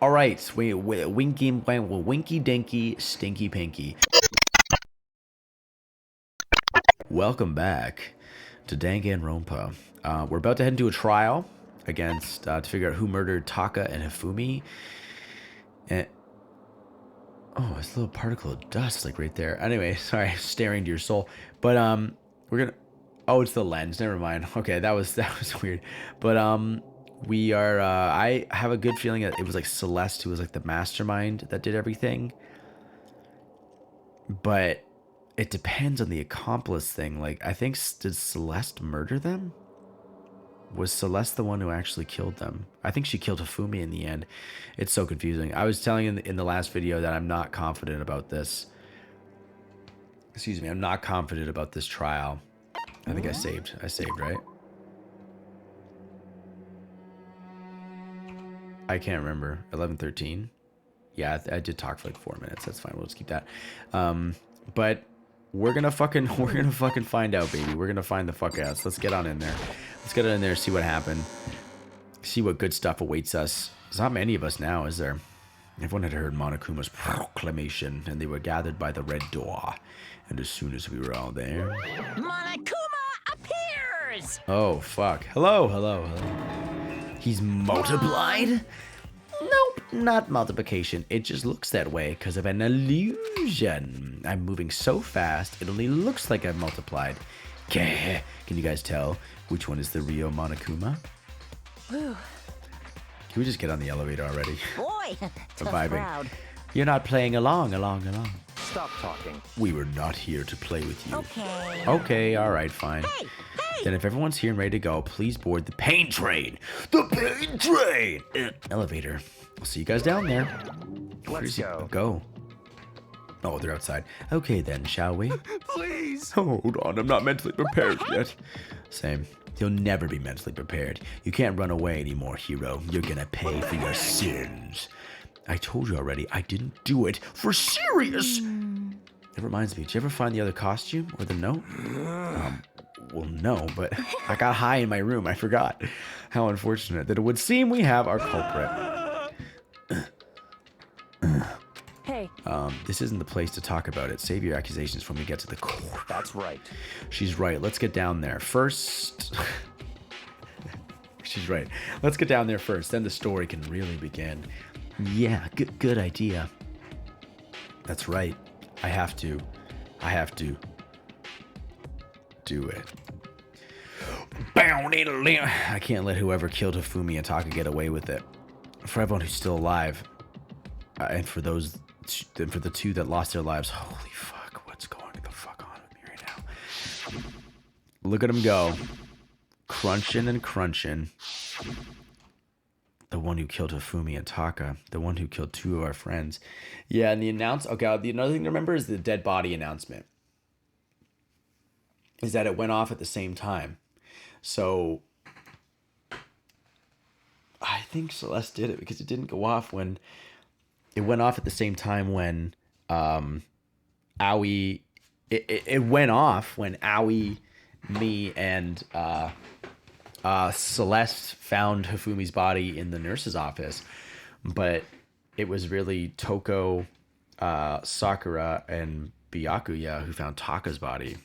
All right, winky dinky, stinky pinky. Welcome back to Danganronpa. We're about to head into a trial against to figure out who murdered Taka and Hifumi. And oh, it's a little particle of dust like right there. Anyway, sorry, staring to your soul. But we're gonna. Oh, it's the lens. Never mind. Okay, that was weird. But we are. I have a good feeling that it was like Celeste who was like the mastermind that did everything. But it depends on the accomplice thing. Like, I think, did Celeste murder them? Was Celeste the one who actually killed them? I think she killed Hifumi in the end. It's so confusing. I was telling you in the last video that I'm not confident about this. Excuse me, I'm not confident about this trial. I think I saved, right? I can't remember. 11:13? Yeah, I did talk for like 4 minutes. That's fine. We'll just keep that. But we're gonna fucking find out, baby. We're gonna find the fuck out. So let's get on in there. Let's get in there, see what happened. See what good stuff awaits us. There's not many of us now, is there? Everyone had heard Monokuma's proclamation, and they were gathered by the red door. And as soon as we were all there... Monokuma appears! Oh, fuck. Hello, hello, hello. He's multiplied? Nope, not multiplication. It just looks that way because of an illusion. I'm moving so fast, it only looks like I've multiplied. Can you guys tell which one is the real Monokuma? Whew. Can we just get on the elevator already? Boy, tough vibing. crowd. You're not playing along. Stop talking. We were not here to play with you. Okay. Okay, alright, fine. Hey! Then if everyone's here and ready to go, please board the pain train. The pain train! Elevator. I'll see you guys down there. Let's go. Go. Oh, they're outside. Okay then, shall we? Please. Oh, hold on, I'm not mentally prepared yet. Same. You'll never be mentally prepared. You can't run away anymore, hero. You're gonna pay for your sins. I told you already, I didn't do it for serious. It reminds me, did you ever find the other costume or the note? Well, no, but I got high in my room. I forgot. How unfortunate that it would seem we have our culprit. Hey. This isn't the place to talk about it. Save your accusations when we get to the core. That's right. She's right. Let's get down there first. She's right. Let's get down there first. Then the story can really begin. Yeah, good idea. That's right. I have to do it. I can't let whoever killed Hifumi and Taka get away with it. For everyone who's still alive, and for the two that lost their lives, holy fuck, what's going the fuck on with me right now? Look at him go, crunching and crunching. The one who killed Hifumi and Taka, the one who killed two of our friends. Yeah, and the another thing to remember is the dead body announcement. Is that it went off at the same time. So I think Celeste did it because it didn't go off when it went off at the same time when Aoi it went off when Aoi, me, and Celeste found Hifumi's body in the nurse's office, but it was really Toko, Sakura, and Byakuya who found Taka's body.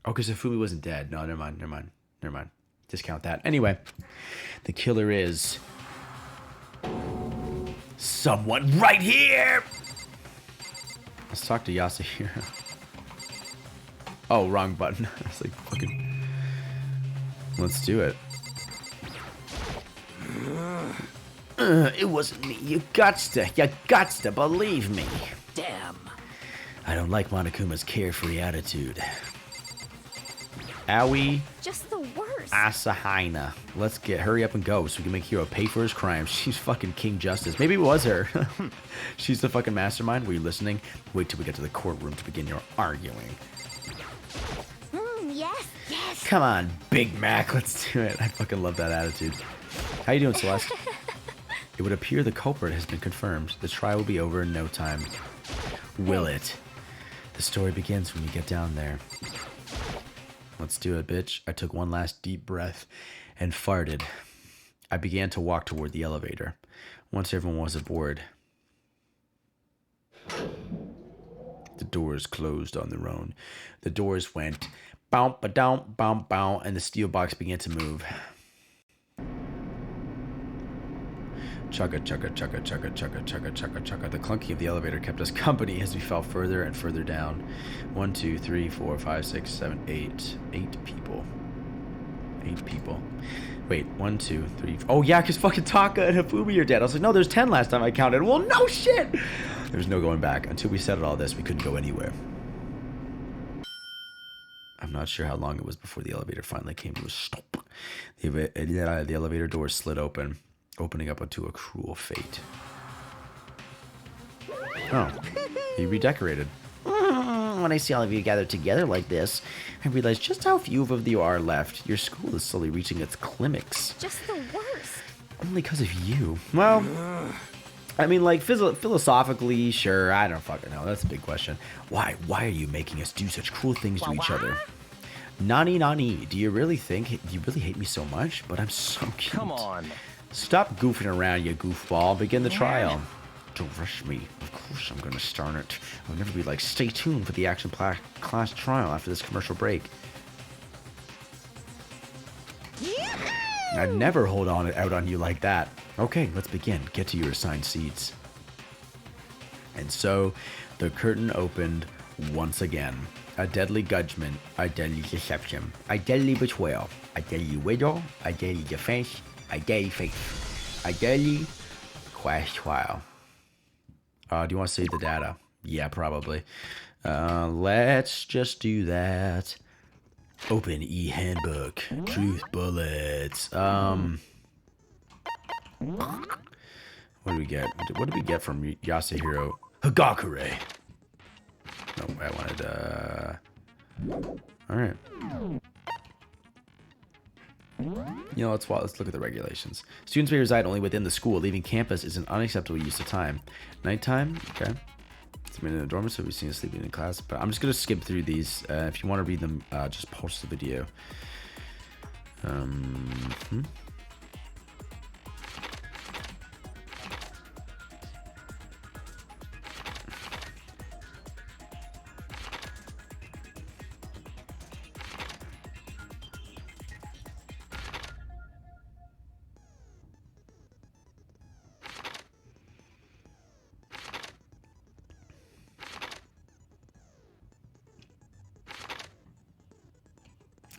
Oh, because Hifumi wasn't dead. No, never mind. Discount that. Anyway, the killer is someone right here. Let's talk to Yasuhiro. Oh, wrong button. I was like, fucking. Let's do it. It wasn't me. You gots to believe me. Damn. I don't like Monokuma's carefree attitude. Aoi Just the worst. Asahina. Let's hurry up and go so we can make Hiro pay for his crimes. She's fucking King Justice. Maybe it was her. She's the fucking mastermind. Were you listening? Wait till we get to the courtroom to begin your arguing. Yes. Come on, Big Mac. Let's do it. I fucking love that attitude. How you doing, Celeste? It would appear the culprit has been confirmed. The trial will be over in no time. Will it? The story begins when we get down there. Let's do it, bitch. I took one last deep breath and farted. I began to walk toward the elevator. Once everyone was aboard, the doors closed on their own. The doors went bow, ba-down, bow, bow, and the steel box began to move. Chugga, chugga, chugga, chugga, chugga, chugga, chugga, chugga. The clunking of the elevator kept us company as we fell further and further down. 1, 2, 3, 4, 5, 6, 7, 8. 8 people. 8 people. Wait, 1, 2, 3. Oh, yeah, because fucking Taka and Hifumi are dead. I was like, no, there's 10 last time I counted. Well, no shit! There's no going back. Until we settled all this, we couldn't go anywhere. I'm not sure how long it was before the elevator finally came to a stop. The elevator doors slid open, opening up onto a cruel fate. Oh, he redecorated. When I see all of you gathered together like this, I realize just how few of you are left. Your school is slowly reaching its climax. Just the worst. Only because of you. Well, I mean, like, philosophically, sure, I don't fucking know. That's a big question. Why are you making us do such cruel things to each other? Nani, do you really hate me so much? But I'm so cute. Come on. Stop goofing around, you goofball. Begin the trial. Don't rush me. Of course I'm gonna start it. I'll never be like, stay tuned for the action class trial after this commercial break. I'd never hold out on you like that. Okay, let's begin. Get to your assigned seats. And so, the curtain opened once again. A deadly judgment, a deadly deception, a deadly betrayal, a deadly widow, a deadly defense, a deadly faith, a deadly class trial. Do you want to save the data? Yeah, probably. Let's just do that. Open e-handbook. Truth bullets. What do we get? What did we get from Yasuhiro? Hagakure. No, I wanted, alright. You know, let's look at the regulations. Students may reside only within the school. Leaving campus is an unacceptable use of time. Nighttime, okay. It's in the dormitory, so we've seen sleeping in class. But I'm just gonna skip through these. If you want to read them, just pause the video.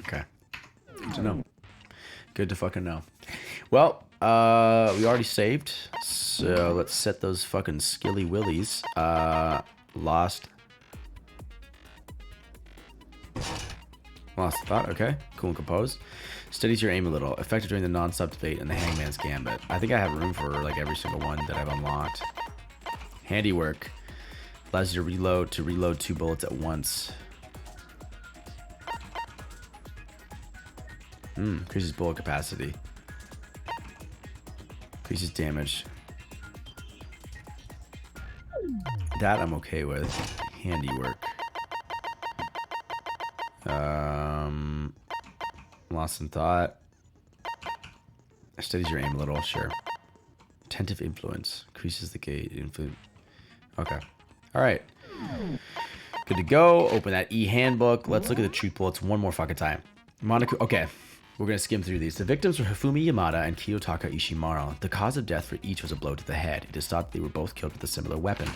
Okay. Good to know. Good to fucking know. Well, we already saved, so let's set those fucking skilly willies. Lost thought, okay. Cool and composed. Steadies your aim a little. Effective during the non-sub debate and the hangman's gambit. I think I have room for like every single one that I've unlocked. Handiwork. Allows you to reload 2 bullets at once. Increases bullet capacity. Increases damage. That I'm okay with. Handiwork. Lost in thought. Steadies your aim a little, sure. Attentive influence. Increases the gate. Okay. Alright. Good to go. Open that e-handbook. Let's look at the truth bullets one more fucking time. Monaco. Okay. We're going to skim through these. The victims were Hifumi Yamada and Kiyotaka Ishimaro. The cause of death for each was a blow to the head. It is thought they were both killed with a similar weapon.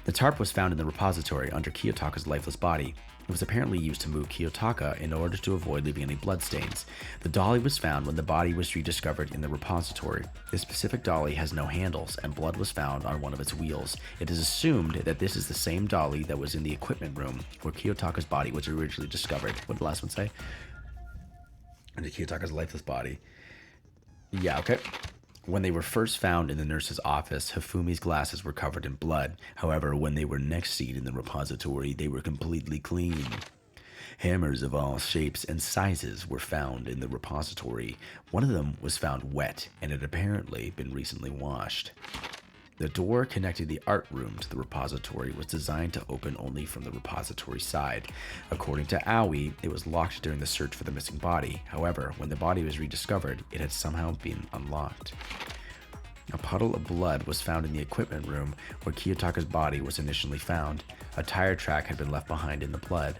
The tarp was found in the repository under Kiyotaka's lifeless body. It was apparently used to move Kiyotaka in order to avoid leaving any bloodstains. The dolly was found when the body was rediscovered in the repository. This specific dolly has no handles, and blood was found on one of its wheels. It is assumed that this is the same dolly that was in the equipment room where Kiyotaka's body was originally discovered. What did the last one say? Under Kiyotaka's lifeless body. Yeah, okay. When they were first found in the nurse's office, Hifumi's glasses were covered in blood. However, when they were next seen in the repository, they were completely clean. Hammers of all shapes and sizes were found in the repository. One of them was found wet and had apparently been recently washed. The door connecting the art room to the repository was designed to open only from the repository side. According to Aoi, it was locked during the search for the missing body. However, when the body was rediscovered, it had somehow been unlocked. A puddle of blood was found in the equipment room where Kiyotaka's body was initially found. A tire track had been left behind in the blood.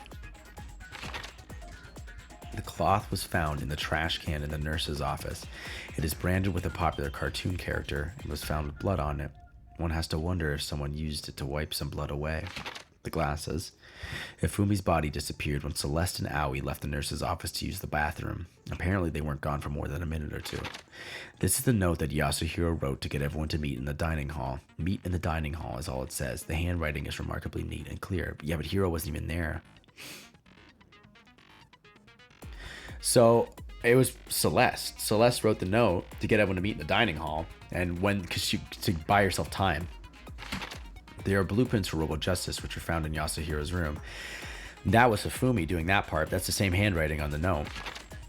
The cloth was found in the trash can in the nurse's office. It is branded with a popular cartoon character and was found with blood on it. One has to wonder if someone used it to wipe some blood away. The glasses. Hifumi's body disappeared when Celeste and Aoi left the nurse's office to use the bathroom. Apparently, they weren't gone for more than a minute or two. This is the note that Yasuhiro wrote to get everyone to meet in the dining hall. Meet in the dining hall is all it says. The handwriting is remarkably neat and clear. But yeah, but Hiro wasn't even there. So it was Celeste. Celeste wrote the note to get everyone to meet in the dining hall, and to buy herself time. There are blueprints for Robo Justice, which were found in Yasuhiro's room. That was Hifumi doing that part. That's the same handwriting on the note.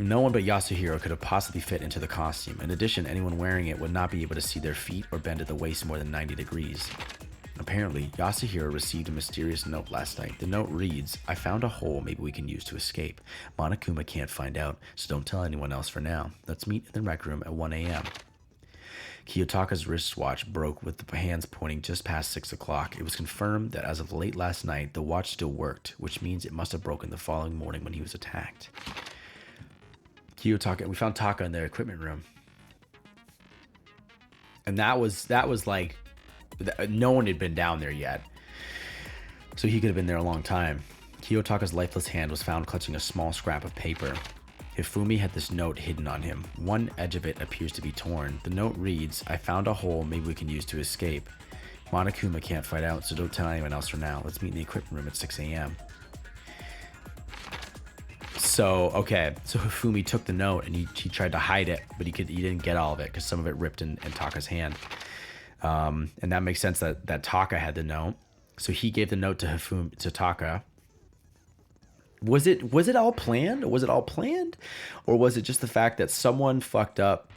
No one but Yasuhiro could have possibly fit into the costume. In addition, anyone wearing it would not be able to see their feet or bend at the waist more than 90 degrees. Apparently, Yasuhiro received a mysterious note last night. The note reads, "I found a hole maybe we can use to escape. Monokuma can't find out, so don't tell anyone else for now. Let's meet in the rec room at 1 a.m. Kiyotaka's wristwatch broke with the hands pointing just past 6 o'clock. It was confirmed that as of late last night, the watch still worked, which means it must have broken the following morning when he was attacked. We found Taka in their equipment room. And that was like, no one had been down there yet. So he could have been there a long time. Kiyotaka's lifeless hand was found clutching a small scrap of paper. Hifumi had this note hidden on him. One edge of it appears to be torn. The note reads, "I found a hole maybe we can use to escape. Monokuma can't fight out, so don't tell anyone else for now. Let's meet in the equipment room at 6 a.m. So Hifumi took the note and he tried to hide it, but he didn't get all of it because some of it ripped in Taka's hand. And that makes sense that Taka had the note. So he gave the note to Taka. Was it all planned? Or was it just the fact that someone fucked up?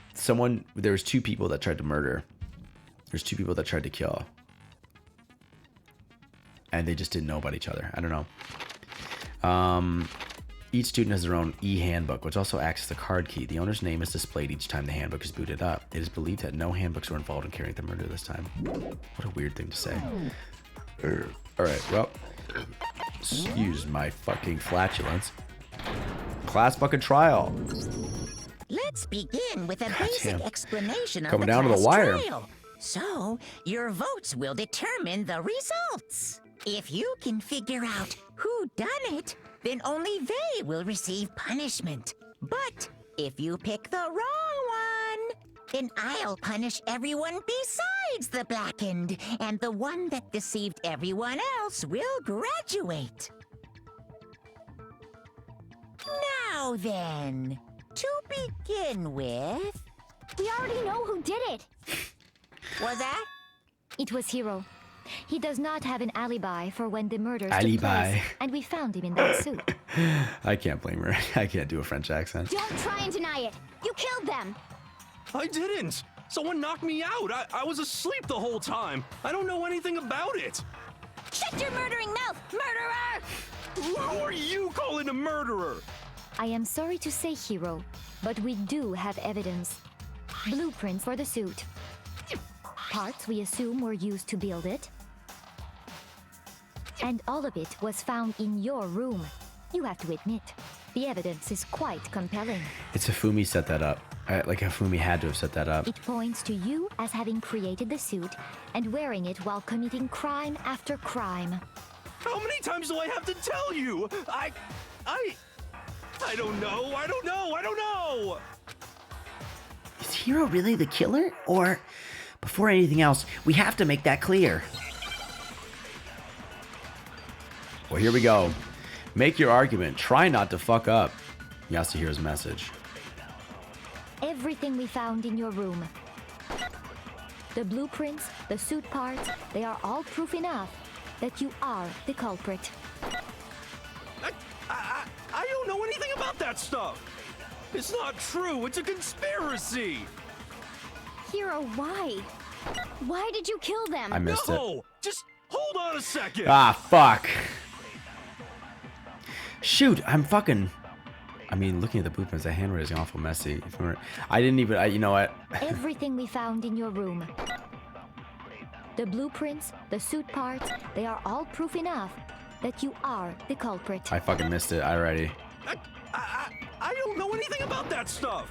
There was 2 people that tried to murder. There's 2 people that tried to kill. And they just didn't know about each other. I don't know. Each student has their own e-handbook, which also acts as a card key. The owner's name is displayed each time the handbook is booted up. It is believed that no handbooks were involved in carrying the murder this time. What a weird thing to say. Alright, well, excuse my fucking flatulence. Class fucking trial. Let's begin with a basic explanation of Coming the down to the class wire. trial. So, your votes will determine the results. If you can figure out who done it, then only they will receive punishment. But if you pick the wrong one, then I'll punish everyone besides the blackened, and the one that deceived everyone else will graduate. Now then, to begin with... We already know who did it. Was that? It was Hiro. He does not have an alibi for when the murders Alibi. took place, and we found him in that suit. I can't blame her. I can't do a French accent. Don't try and deny it. You killed them. I didn't! Someone knocked me out! I was asleep the whole time! I don't know anything about it! Shut your murdering mouth, murderer! Who are you calling a murderer? I am sorry to say, Hiro, but we do have evidence. Blueprints for the suit. Parts we assume were used to build it. And all of it was found in your room. You have to admit, the evidence is quite compelling. It's Hifumi set that up. Hifumi had to have set that up. It points to you as having created the suit and wearing it while committing crime after crime. How many times do I have to tell you? I don't know! Is Hiro really the killer? Or, before anything else, we have to make that clear. Well, here we go. Make your argument. Try not to fuck up. Yasuhiro's message. Everything we found in your room. The blueprints, the suit parts, they are all proof enough that you are the culprit. I don't know anything about that stuff! It's not true! It's a conspiracy! Hiro, why? Why did you kill them? I missed it. No! Just hold on a second! Ah, fuck. Shoot, I'm fucking... I mean, looking at the blueprints, the handwriting is awful messy. I didn't even... you know what? Everything we found in your room. The blueprints, the suit parts, they are all proof enough that you are the culprit. I fucking missed it already. I don't know anything about that stuff!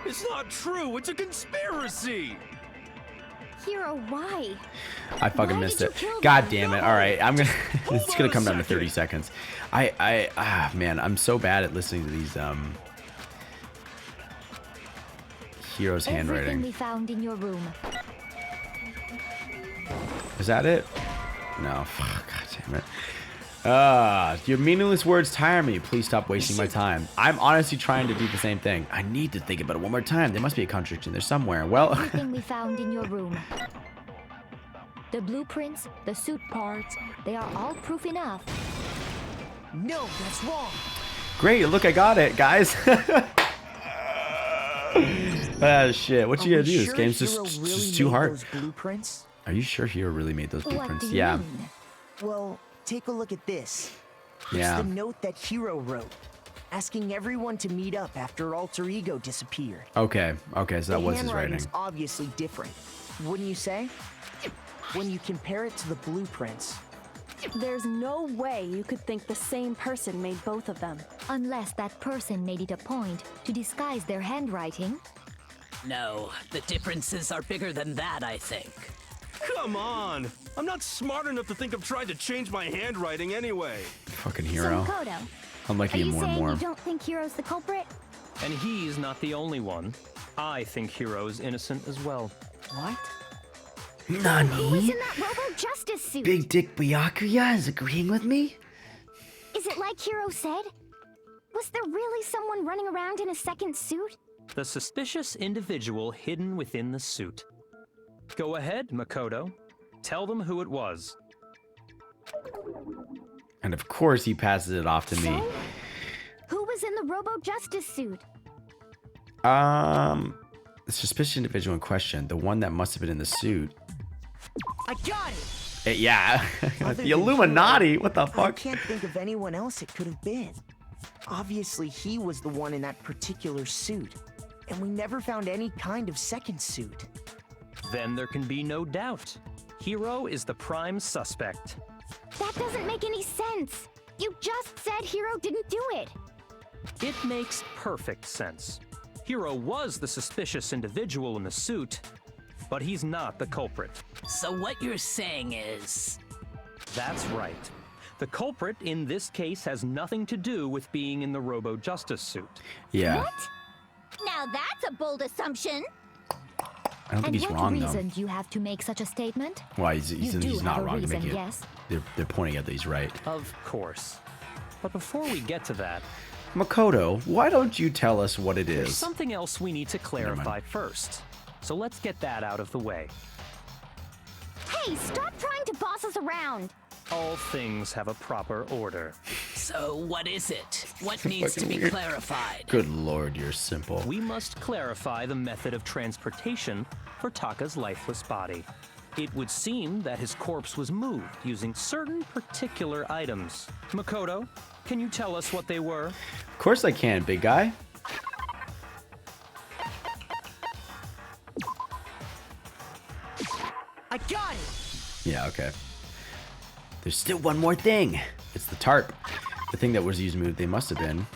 It's not true! It's a conspiracy! Hero, why? I fucking Why missed did it. you kill God them? damn it. All right, I'm gonna... it's Hold gonna on a come down to 30 second. seconds. Man, I'm so bad at listening to these, Hero's Everything handwriting. we found in your room. Is that it? No. God damn it. Your meaningless words tire me. Please stop wasting my time. I'm honestly trying to do the same thing. I need to think about it one more time. There must be a contradiction there somewhere. Well, Everything we found in your room. The blueprints, the suit parts, they are all proof enough. No, that's wrong. great. Look, I got it, guys. Ah, shit. What you gonna do? This game's just too hard. Blueprints? Are you sure Hero really made those What blueprints? do you Yeah. mean? Well, take a look at this. Yeah. It's the note that Hero wrote, asking everyone to meet up after Alter Ego disappeared. Okay. Okay. So that was his writing. handwriting's obviously different, wouldn't you say? When you compare it to the blueprints, There's no way you could think the same person made both of them. Unless that person made it a point to disguise their handwriting. No, the differences are bigger than that, I think. Come on! I'm not smart enough to think of trying to change my handwriting anyway. Fucking So Hero. Makoto, I'm liking are him you more and saying more. you don't think Hero's the culprit? And he's not the only one. I think Hero's innocent as well. what? Who was Nani? in that Robo-Justice suit? Big Dick Byakuya is agreeing with me? Is it like Hero said? Was there really someone running around in a second suit? The suspicious individual hidden within the suit. Go ahead, Makoto. Tell them who it was. And of course he passes it off to me. So, who was in the Robo-Justice suit? The suspicious individual in question, the one that must have been in the suit. I got it! Yeah, Other the than Illuminati. Hero, What the I fuck? can't think of anyone else it could have been. Obviously, he was the one in that particular suit. And we never found any kind of second suit. Then there can be no doubt. Hero is the prime suspect. That doesn't make any sense. You just said Hero didn't do it. It makes perfect sense. Hero was the suspicious individual in the suit, but he's not the culprit. So what you're saying is... That's right. The culprit in this case has nothing to do with being in the Robo-Justice suit. Yeah. What? Now that's a bold assumption. I don't think And he's what wrong reason though. do you have to make such a statement? Well, he's do not have a wrong to make reason, it. yes. They're pointing out that he's right. Of course. But before we get to that, Makoto, why don't you tell us what it there's is? something else we need to clarify first. So let's get that out of the way. Hey, stop trying to boss us around. All things have a proper order. So what is it? What needs to fucking be weird. clarified? Good lord, you're simple. We must clarify the method of transportation for Taka's lifeless body. It would seem that his corpse was moved using certain particular items. Makoto, can you tell us what they were? Of course I can, big guy. I got it! Yeah, okay. There's still one more thing. It's the tarp. The thing that was used to move, they must have been.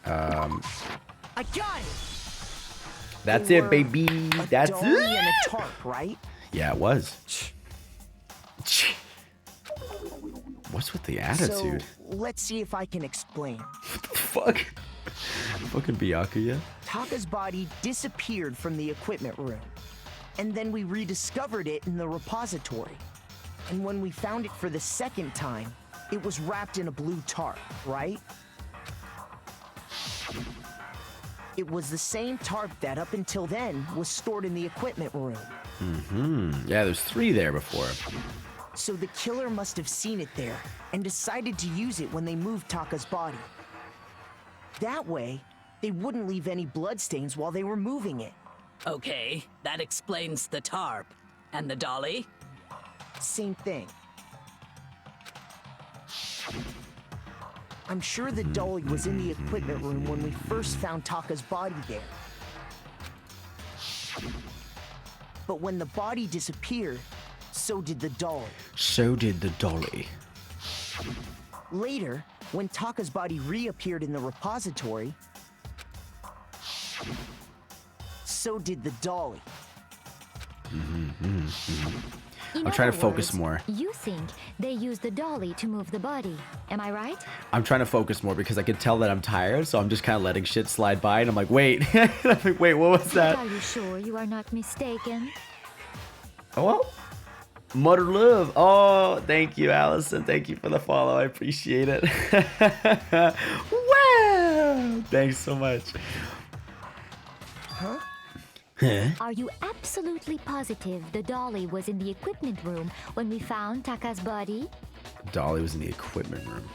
I got it! That's They it, were baby. A That's dolly it. and a tarp, right? Yeah, it was. What's with the attitude? So, let's see if I can explain. Fuck. Fucking Byakuya. Taka's body disappeared from the equipment room. And then we rediscovered it in the repository. And when we found it for the second time, it was wrapped in a blue tarp, right? It was the same tarp that up until then was stored in the equipment room. Yeah, there's 3 there before. So the killer must have seen it there and decided to use it when they moved Taka's body. That way, they wouldn't leave any bloodstains while they were moving it. Okay, that explains the tarp. And the dolly? Same thing. I'm sure the dolly was in the equipment room when we first found Taka's body there. But when the body disappeared, so did the dolly. So did the dolly. Later, when Taka's body reappeared in the repository, so did the dolly. In I'm trying to other focus words, more. You think they used the dolly to move the body. Am I right? I'm trying to focus more because I can tell that I'm tired, so I'm just kind of letting shit slide by, and I'm like, wait. I'm like, wait, what was that? Are you sure you are not mistaken? Oh, well. Mother love. Oh, thank you, Allison. Thank you for the follow. I appreciate it. Wow. Thanks so much. Huh? Are you absolutely positive the dolly was in the equipment room when we found Taka's body? Dolly was in the equipment room.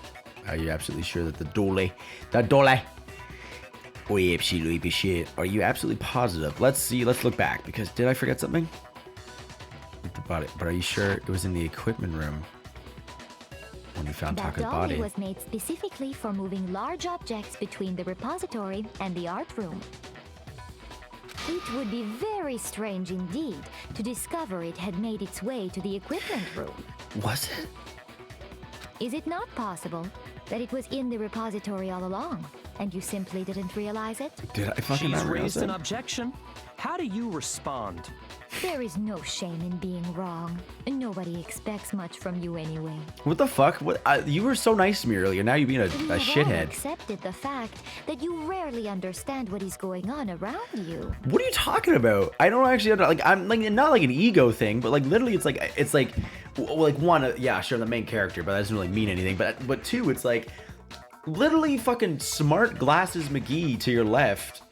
Are you absolutely sure that the dolly... Oh, yeah, absolutely shit. Are you absolutely positive? Let's see. Let's look back, because did I forget something? The body. But are you sure it was in the equipment room when we found That Taka's dolly body? was made specifically for moving large objects between the repository and the art room. It would be very strange indeed to discover it had made its way to the equipment room. Was it? Is it not possible that it was in the repository all along, and you simply didn't realize it? Did I fucking She's not realize raised an it? objection. How do you respond? There is no shame in being wrong. Nobody expects much from you anyway. What the fuck? What? You were so nice to me earlier. Now you're being a We have all shithead. accepted the fact that you rarely understand what is going on around you. What are you talking about? I don't actually like. I'm like not like an ego thing, but like literally, it's like one. Yeah, sure, the main character, but that doesn't really mean anything. But two, it's like literally fucking smart glasses McGee to your left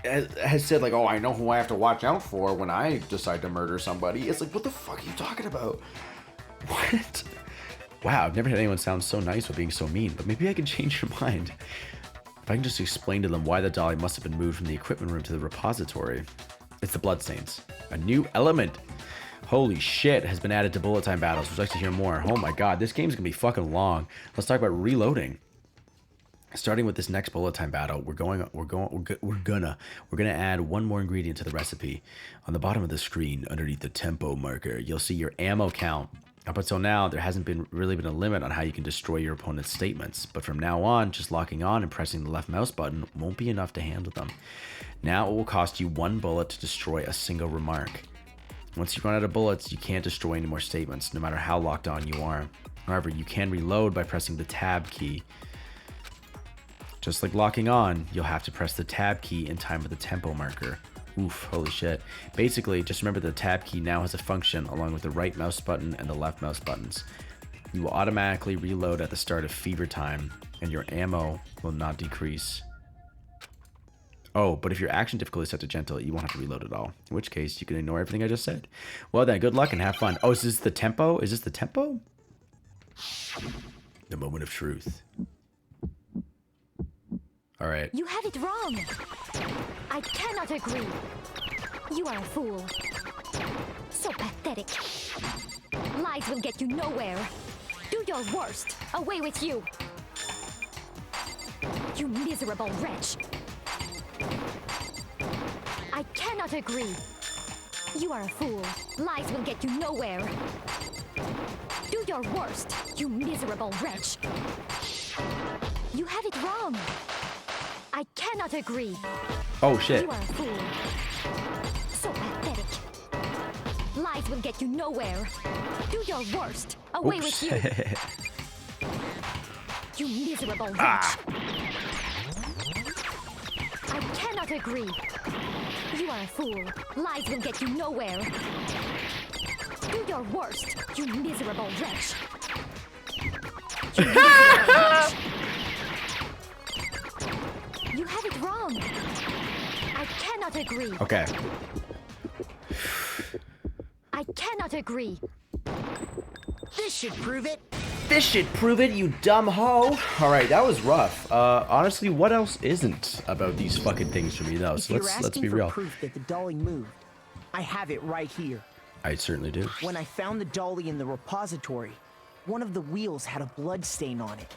has said like, oh, I know who I have to watch out for when I decide to murder somebody. It's like, what the fuck are you talking about? What? Wow, I've never had anyone sound so nice while being so mean, but maybe I can change your mind. If I can just explain to them why the dolly must have been moved from the equipment room to the repository. It's the bloodstains. A new element. Holy shit has been added to bullet time battles. Would you like to hear more? Oh my god, this game's gonna be fucking long. Let's talk about reloading. Starting with this next bullet time battle, we're gonna add one more ingredient to the recipe. On the bottom of the screen, underneath the tempo marker, you'll see your ammo count. Up until now, there hasn't really been a limit on how you can destroy your opponent's statements, but from now on, just locking on and pressing the left mouse button won't be enough to handle them. Now it will cost you one bullet to destroy a single remark. Once you run out of bullets, you can't destroy any more statements, no matter how locked on you are. However, you can reload by pressing the tab key. Just like locking on, you'll have to press the tab key in time with the tempo marker. Oof, holy shit. Basically, just remember the tab key now has a function along with the right mouse button and the left mouse buttons. You will automatically reload at the start of fever time, and your ammo will not decrease. Oh, but if your action difficulty is set to gentle, you won't have to reload at all. In which case, you can ignore everything I just said. Well then, good luck and have fun. Oh, is this the tempo? Is this the tempo? The moment of truth. All right. You have it wrong. I cannot agree. You are a fool. So pathetic. Lies will get you nowhere. Do your worst. Away with you. You miserable wretch. I cannot agree. You are a fool. Lies will get you nowhere. Do your worst, you miserable wretch. You have it wrong. I cannot agree. Oh shit. You are a fool. So pathetic. Lies will get you nowhere. Do your worst. Away Oops. with you. You miserable wretch. I cannot agree. You are a fool. Lies will get you nowhere. Do your worst, you miserable wretch. You miserable wretch. You have it wrong. I cannot agree. Okay. I cannot agree. This should prove it. This should prove it, you dumb hoe. All right, that was rough. Honestly, what else isn't about these fucking things for me though? So let's be real. Proof that the dolly moved, I have it right here. I certainly do. When I found the dolly in the repository, one of the wheels had a blood stain on it.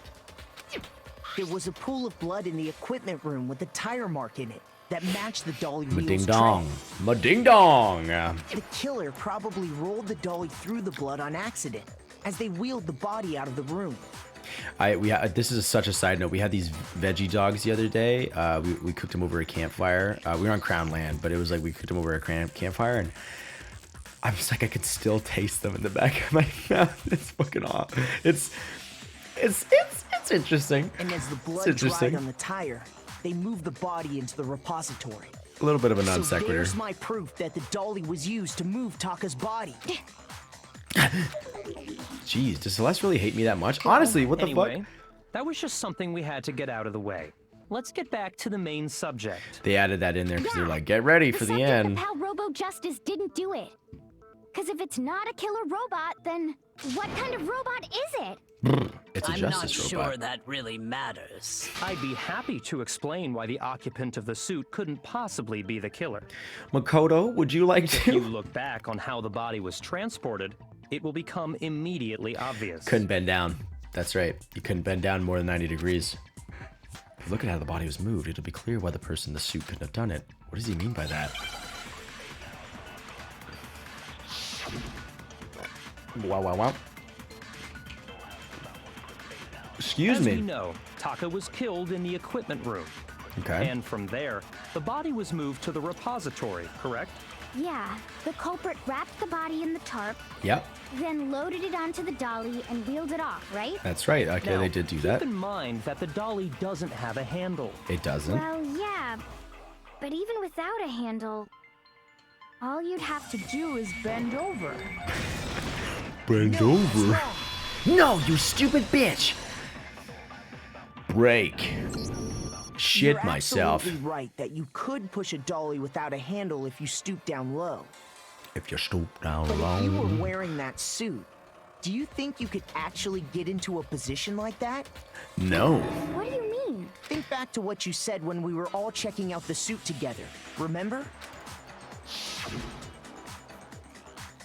There was a pool of blood in the equipment room with a tire mark in it that matched the dolly wheel's Ma-ding dong. tread. Ma-ding dong. The killer probably rolled the dolly through the blood on accident as they wheeled the body out of the room. This is such a side note. We had these veggie dogs the other day. We cooked them over a campfire. We were on Crown Land, but it was like we cooked them over a campfire, and I'm just like I could still taste them in the back of my mouth. It's fucking off. It's interesting. And as the blood dried on the tire, they moved the body into the repository. A little bit of a non So sequitur. there's my proof that the dolly was used to move Taka's body. Jeez, does Celeste really hate me that much? Honestly, what the Anyway, fuck? that was just something we had to get out of the way. Let's get back to the main subject. They added that in there because they're like, get ready for the subject end. of how Robo Justice didn't do it. Because if it's not a killer robot, then what kind of robot is it? It's a I'm not justice sure robot. that really matters. I'd be happy to explain why the occupant of the suit couldn't possibly be the killer. Makoto, would you like If you to? look back on how the body was transported, it will become immediately obvious. Couldn't bend down. That's right. You couldn't bend down more than 90 degrees. If you look at how the body was moved, it'll be clear why the person in the suit couldn't have done it. What does he mean by that? Wow. Excuse As me. we know, Taka was killed in the equipment room. Okay. And from there, the body was moved to the repository, correct? Yeah, the culprit wrapped the body in the tarp, Yep, then loaded it onto the dolly and wheeled it off, right? that's right. Okay, Now, they did do that. Keep in mind that the dolly doesn't have a handle. It doesn't. Well, yeah, but even without a handle, all you'd have to do is bend over. Bend over. No, you stupid bitch. Break. Shit You're myself. absolutely right that you could push a dolly without a handle if you stoop down low. If you stoop down But if you low. were wearing that suit, do you think you could actually get into a position like that? No. What do you mean? Think back to what you said when we were all checking out the suit together. Remember?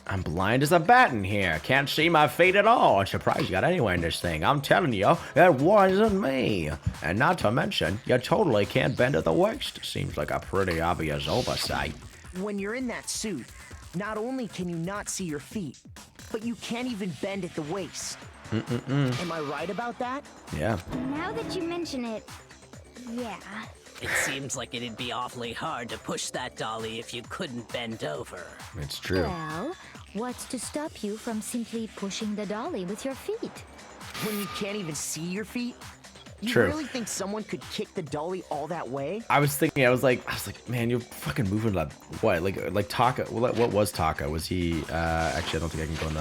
I'm blind as a bat in here. Can't see my feet at all. I'm surprised you got anywhere in this thing. I'm telling you, it wasn't me. And not to mention, you totally can't bend at the waist. Seems like a pretty obvious oversight. When you're in that suit, not only can you not see your feet, but you can't even bend at the waist. Am I right about that? Yeah. Now that you mention it, yeah. It seems like it'd be awfully hard to push that dolly if you couldn't bend over. It's true. Well, what's to stop you from simply pushing the dolly with your feet? When you can't even see your feet? You True. really think someone could kick the dolly all that way? I was like, man, you're fucking moving like what? Like Taka. What was Taka? Was he? Actually, I don't think I can go in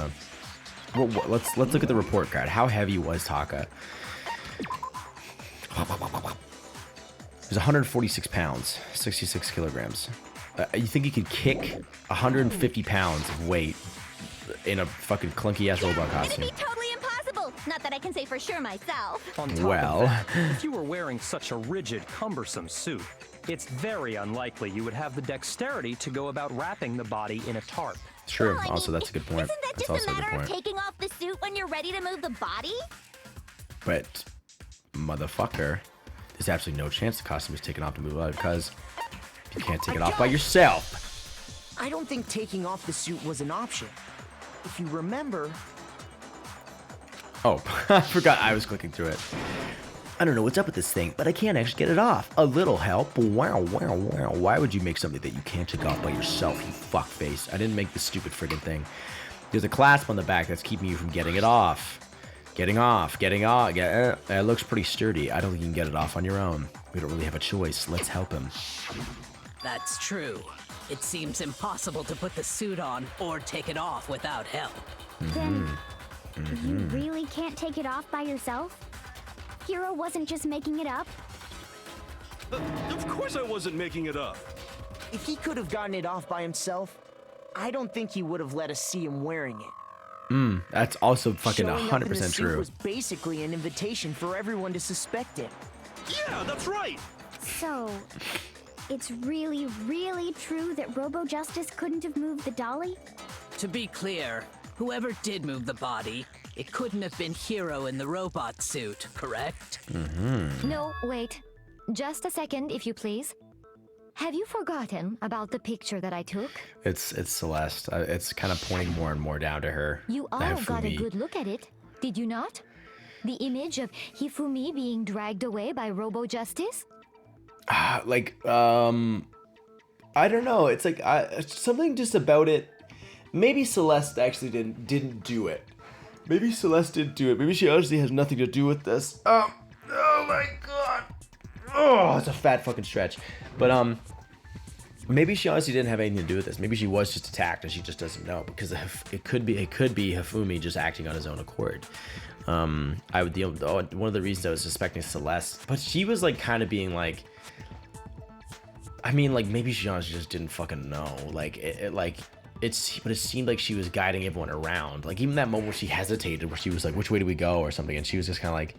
the. Let's look at the report card. How heavy was Taka? He was 146 pounds, 66 kilograms. You think he could kick 150 pounds of weight in a fucking clunky ass robot costume? It'd be totally impossible. Not that I can say for sure myself. On top Well. of that, if you were wearing such a rigid, cumbersome suit, it's very unlikely you would have the dexterity to go about wrapping the body in a tarp. It's true. Well, I Also, mean, that's a good point. Isn't that That's just also a a good matter of point. taking off the suit when you're ready to move the body? But, motherfucker, there's absolutely no chance the costume is taken off to move out because you can't take it off by yourself. I don't think taking off the suit was an option. If you remember, Oh, I forgot I was clicking through it. I don't know what's up with this thing, but I can't actually get it off. A little help. Wow. Why would you make something that you can't take off by yourself, you fuckface? I didn't make this stupid friggin' thing. There's a clasp on the back that's keeping you from getting it off. Getting off. It looks pretty sturdy. I don't think you can get it off on your own. We don't really have a choice. Let's help him. That's true. It seems impossible to put the suit on or take it off without help. Then you really can't take it off by yourself? Hero wasn't just making it up? Of course I wasn't making it up. if he could have gotten it off by himself, I don't think he would have let us see him wearing it. That's also fucking Showing up in the 100% suit true. was basically an invitation for everyone to suspect it. Yeah, that's right. So, it's really, really true that Robo Justice couldn't have moved the dolly? To be clear, whoever did move the body, it couldn't have been Hero in the robot suit, correct? No, wait. Just a second, if you please. Have you forgotten about the picture that I took? It's Celeste. It's kind of pointing more and more down to her. You the all got a Hifumi. good look at it, did you not? The image of Hifumi being dragged away by Robo Justice? Like, I don't know. It's like something just about it. Maybe Celeste actually didn't do it. Maybe Celeste didn't do it. Maybe she honestly has nothing to do with this. Oh my god. Oh, it's a fat fucking stretch. But maybe she honestly didn't have anything to do with this. Maybe she was just attacked and she just doesn't know, because it could be Hifumi just acting on his own accord. One of the reasons I was suspecting Celeste, but she was like kind of being like, I mean, like maybe she honestly just didn't fucking know. Like it seemed like she was guiding everyone around. Like even that moment where she hesitated, where she was like, "Which way do we go?" or something, and she was just kind of like,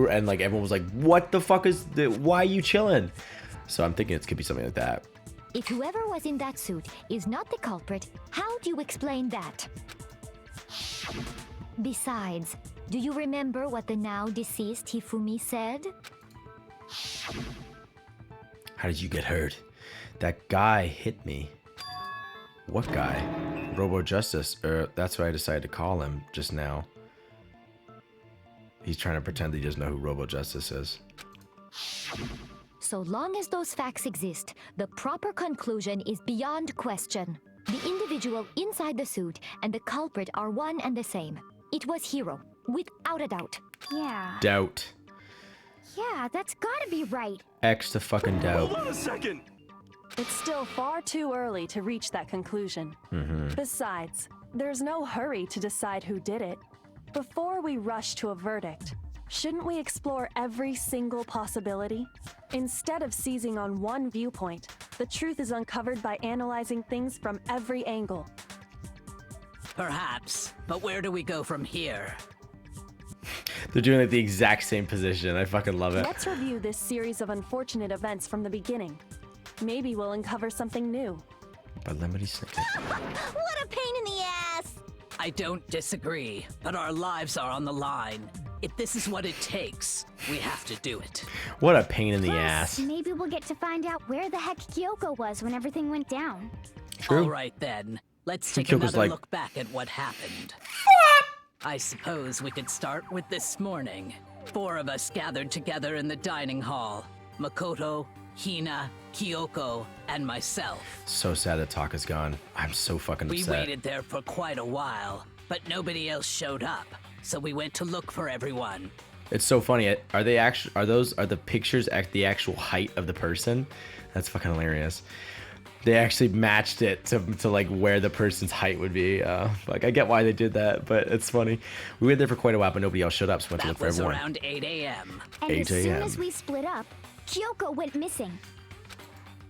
and like everyone was like, "What the fuck is the? Why are you chilling?" So I'm thinking it could be something like that. If whoever was in that suit is not the culprit, how do you explain that? Besides, do you remember what the now deceased Hifumi said? How did you get hurt? That guy hit me. What guy? Robo Justice. That's what I decided to call him just now. He's trying to pretend that he doesn't know who Robo Justice is. So long as those facts exist, the proper conclusion is beyond question. The individual inside the suit and the culprit are one and the same. It was Hero, without a doubt. Yeah. Doubt. Yeah, that's gotta be right. X to fucking doubt. Hold on a second. It's still far too early to reach that conclusion. Besides, there's no hurry to decide who did it. Before we rush to a verdict, shouldn't we explore every single possibility? Instead of seizing on one viewpoint, the truth is uncovered by analyzing things from every angle. Perhaps, but where do we go from here? They're doing like the exact same position. I fucking love it. Let's review this series of unfortunate events from the beginning. Maybe we'll uncover something new. But Lemony Snicket. What a pain in the ass! I don't disagree, but our lives are on the line. If this is what it takes, we have to do it. What a pain in the Plus, ass. maybe we'll get to find out where the heck Kyoko was when everything went down. True. All right then, let's take Kyoko's another like- look back at what happened. I suppose we could start with this morning. 4 of us gathered together in the dining hall. Makoto, Hina, Kyoko, and myself. So sad that Taka's gone. I'm so fucking We upset. waited there for quite a while, but nobody else showed up. So we went to look for everyone. It's so funny. Are the pictures the actual height of the person? That's fucking hilarious. They actually matched it to like where the person's height would be. Like I get why they did that, but it's funny. We were there for quite a while, but nobody else showed up, so we went to look That for was everyone. around 8 a.m. And 8 as soon a.m.. as we split up, Kyoko went missing.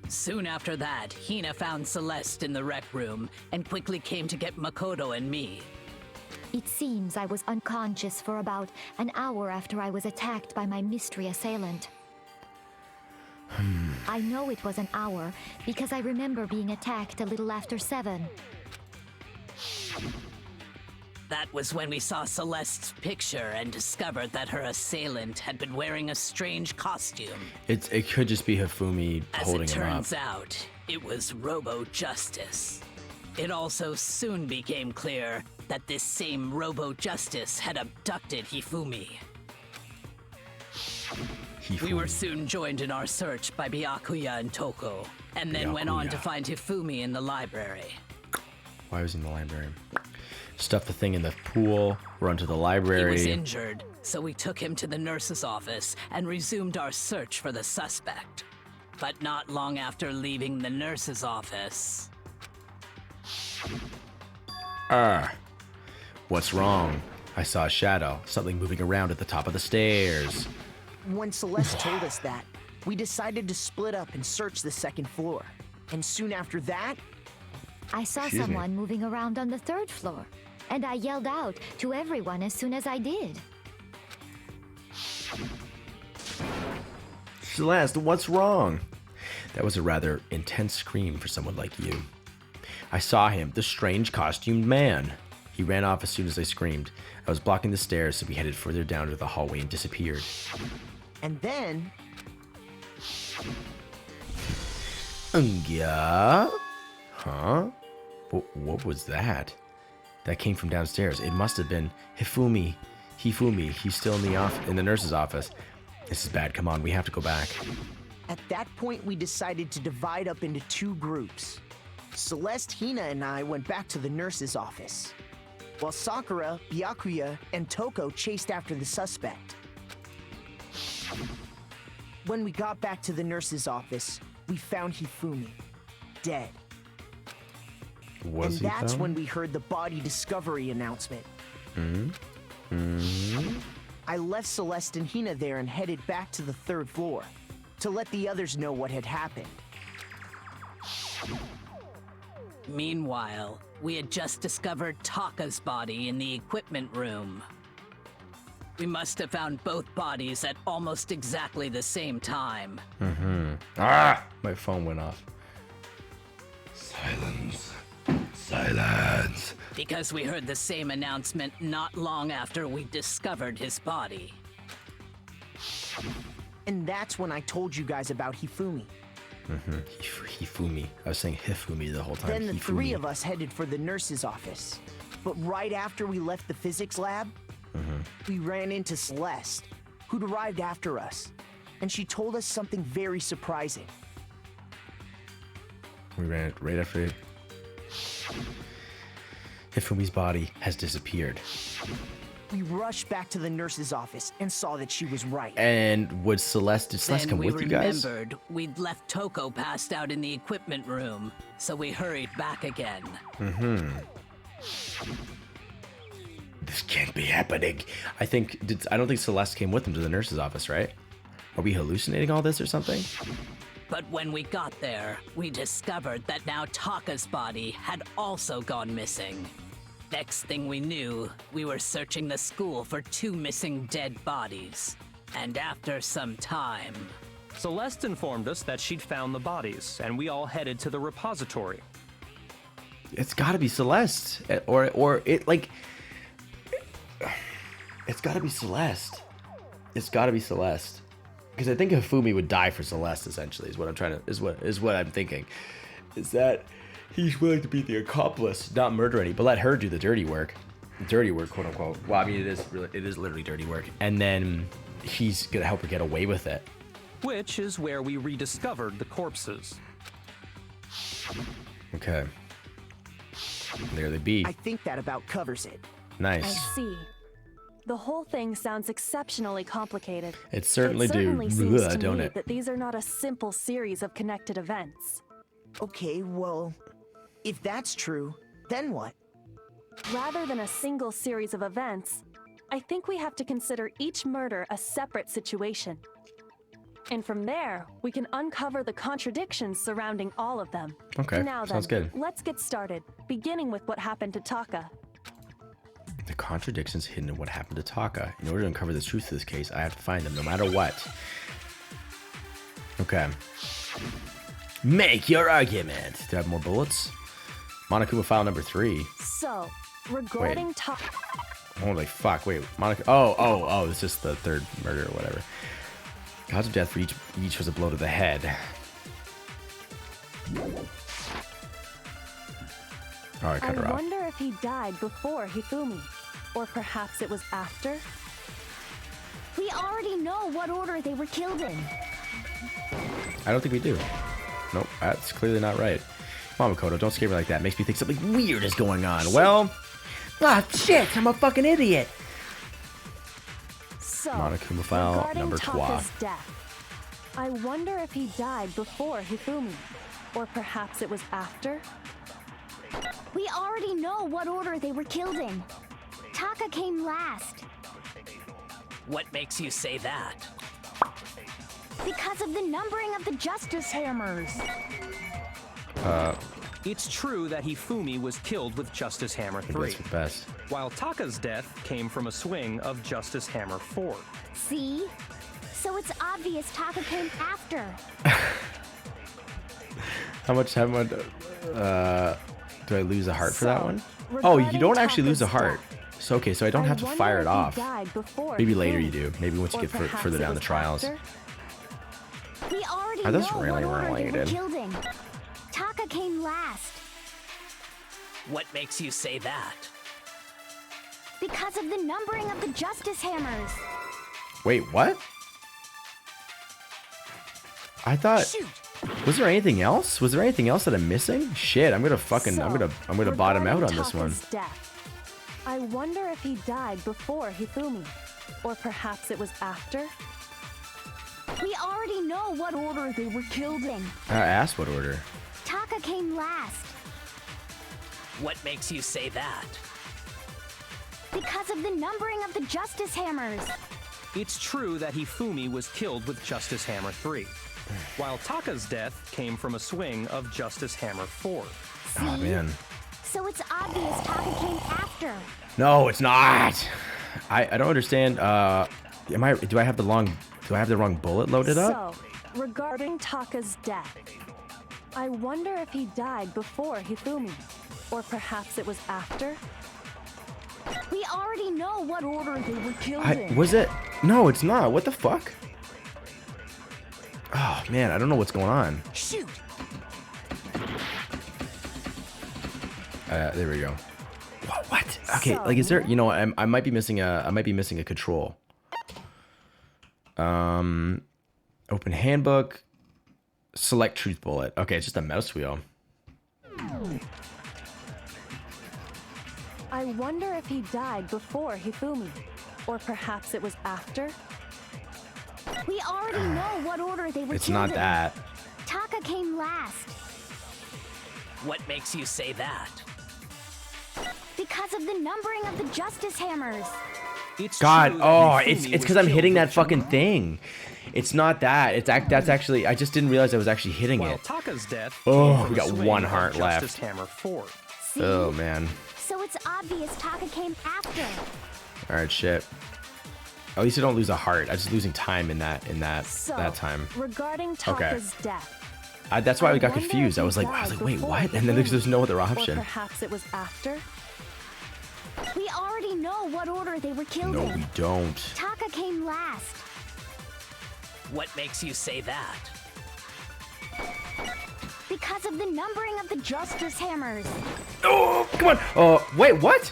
Soon after that, Hina found Celeste in the rec room and quickly came to get Makoto and me. It seems I was unconscious for about an hour after I was attacked by my mystery assailant. I know it was an hour because I remember being attacked a little after 7. That was when we saw Celeste's picture and discovered that her assailant had been wearing a strange costume. It could just be Hifumi As holding it him up. turns out, it was Robo Justice. It also soon became clear that this same Robo Justice had abducted Hifumi. We were soon joined in our search by Byakuya and Toko, and then went on to Byakuya. find Hifumi in the library. Why was he in the library? Stuffed the thing in the pool, run to the He library. was injured, so we took him to the nurse's office and resumed our search for the suspect. But not long after leaving the nurse's office, What's wrong? I saw a shadow, something moving around at the top of the stairs. When Celeste told us that, we decided to split up and search the second floor. And soon after that, I saw Excuse me. someone moving around on the 3rd floor. and I yelled out to everyone as soon as I did. Celeste, what's wrong? That was a rather intense scream for someone like you. I saw him, the strange costumed man. He ran off as soon as I screamed. I was blocking the stairs, so we headed further down to the hallway and disappeared. And then... Yeah? Huh? What was that? That came from downstairs. It must have been Hifumi. He's still in the nurse's office. This is bad. Come on, we have to go back. At that point, we decided to divide up into 2 groups. Celeste, Hina, and I went back to the nurse's office, while Sakura, Byakuya, and Toko chased after the suspect. When we got back to the nurse's office, we found Hifumi, dead. Was and he that's found? when we heard the body discovery announcement. I left Celeste and Hina there and headed back to the 3rd floor to let the others know what had happened. Meanwhile, we had just discovered Taka's body in the equipment room. We must have found both bodies at almost exactly the same time. Ah! My phone went off. Silence. Silence. Because we heard the same announcement not long after we discovered his body. And that's when I told you guys about Hifumi. Hifumi. I was saying Hifumi the whole time. Then the Hifumi. 3 of us headed for the nurse's office. But right after we left the physics lab, we ran into Celeste, who'd arrived after us. And she told us something very surprising. We ran it right after Hifumi's body has disappeared. We rushed back to the nurse's office and saw that she was right. And did Celeste Then come we with you guys? remembered we'd left Toko passed out in the equipment room, so we hurried back again. This can't be happening. I don't think Celeste came with him to the nurse's office, right? Are we hallucinating all this or something? But when we got there, we discovered that now Taka's body had also gone missing. Next thing we knew, we were searching the school for 2 missing dead bodies. And after some time... Celeste informed us that she'd found the bodies, and we all headed to the repository. It's gotta be Celeste. Or it, like... It's gotta be Celeste. It's gotta be Celeste. Because I think Hifumi would die for Celeste, essentially, is what I'm thinking. Is that he's willing to be the accomplice, not murder any, but let her do the dirty work. Dirty work, quote unquote. Well, I mean, it is literally dirty work. And then he's gonna help her get away with it. Which is where we rediscovered the corpses. Okay. There they be. I think that about covers it. I Nice. see. The whole thing sounds exceptionally complicated. It certainly seems Ugh, to don't me it? that these are not a simple series of connected events. Okay, well, if that's true, then what? Rather than a single series of events, I think we have to consider each murder a separate situation. And from there, we can uncover the contradictions surrounding all of them. Okay, Now then, sounds good. let's get started, beginning with what happened to Taka. The contradictions hidden in what happened to Taka. In order to uncover the truth of this case, I have to find them no matter what. Okay. Make your argument. Do I have more bullets? Monokuma file number 3. So, regarding Taka... Holy fuck, wait. Oh, this is the 3rd murder or whatever. Cause of death for each was a blow to the head. Alright, cut her I off. wonder if he died before Hifumi. Or perhaps it was after? We already know what order they were killed in. I don't think we do. Nope, that's clearly not right. Mama Koto, don't scare me like that. Makes me think something weird is going on. Well, shit, I'm a fucking idiot. So, Monokuma file regarding number 2. Taka's death, I wonder if he died before Hifumi. Or perhaps it was after? We already know what order they were killed in. Taka came last. What makes you say that? Because of the numbering of the justice hammers. It's true that Hifumi was killed with Justice Hammer 3, That's the best. while Taka's death came from a swing of Justice Hammer 4. See? So it's obvious Taka came after. How much do I lose a heart for that one? Oh, you don't actually lose a heart. So okay, so I don't have to fire it off. Maybe later you do. Maybe once you get further down the trials. We already Are those know really what order they were related? killed in. Taka came last What makes you say that? because of the numbering of the Justice Hammers. Wait, what? I thought. Shoot! Was there anything else? Was there anything else that I'm missing? Shit, I'm gonna bottom out on this one. Death, I wonder if he died before Hifumi, or perhaps it was after. We already know what order they were killed in. I asked what order. Taka came last What makes you say that? because of the numbering of the Justice Hammers. It's true that Hifumi was killed with Justice Hammer 3, while Taka's death came from a swing of Justice Hammer 4. Oh man. So it's obvious Taka came after. No, it's not. I don't understand. Do I have the wrong bullet loaded up? So, regarding Taka's death, I wonder if he died before Hifumi, or perhaps it was after. We already know what order they were killed in. Was it? No, it's not. What the fuck? Oh man, I don't know what's going on. Shoot! There we go. What? Okay, like is there? You know, I might be missing a control. Open handbook. Select truth bullet. Okay, it's just a mouse wheel. I wonder if he died before Hifumi, or perhaps it was after. We already know what order they were It's killed not in. that. Taka came last What makes you say that? because of the numbering of the Justice Hammers. It's God, true that oh, Hifumi it's was because I'm killed hitting with that fucking thing. It's not that. That's actually. I just didn't realize I was actually hitting While it. Taka's death Oh, came from we a got swing one of heart Justice left. Hammer 4. See? Oh man. So it's obvious Taka came after. All right, shit. At least I don't lose a heart. I'm just losing time in that So, that time. regarding Taka's death, That's why I got wonder confused. if I he was like, died wait, before what? And then there's no other or option. perhaps it was after. We already know what order they were killed No, in. we don't. Taka came last What makes you say that? because of the numbering of the Justice Hammers. Oh, come on. Oh, wait, what?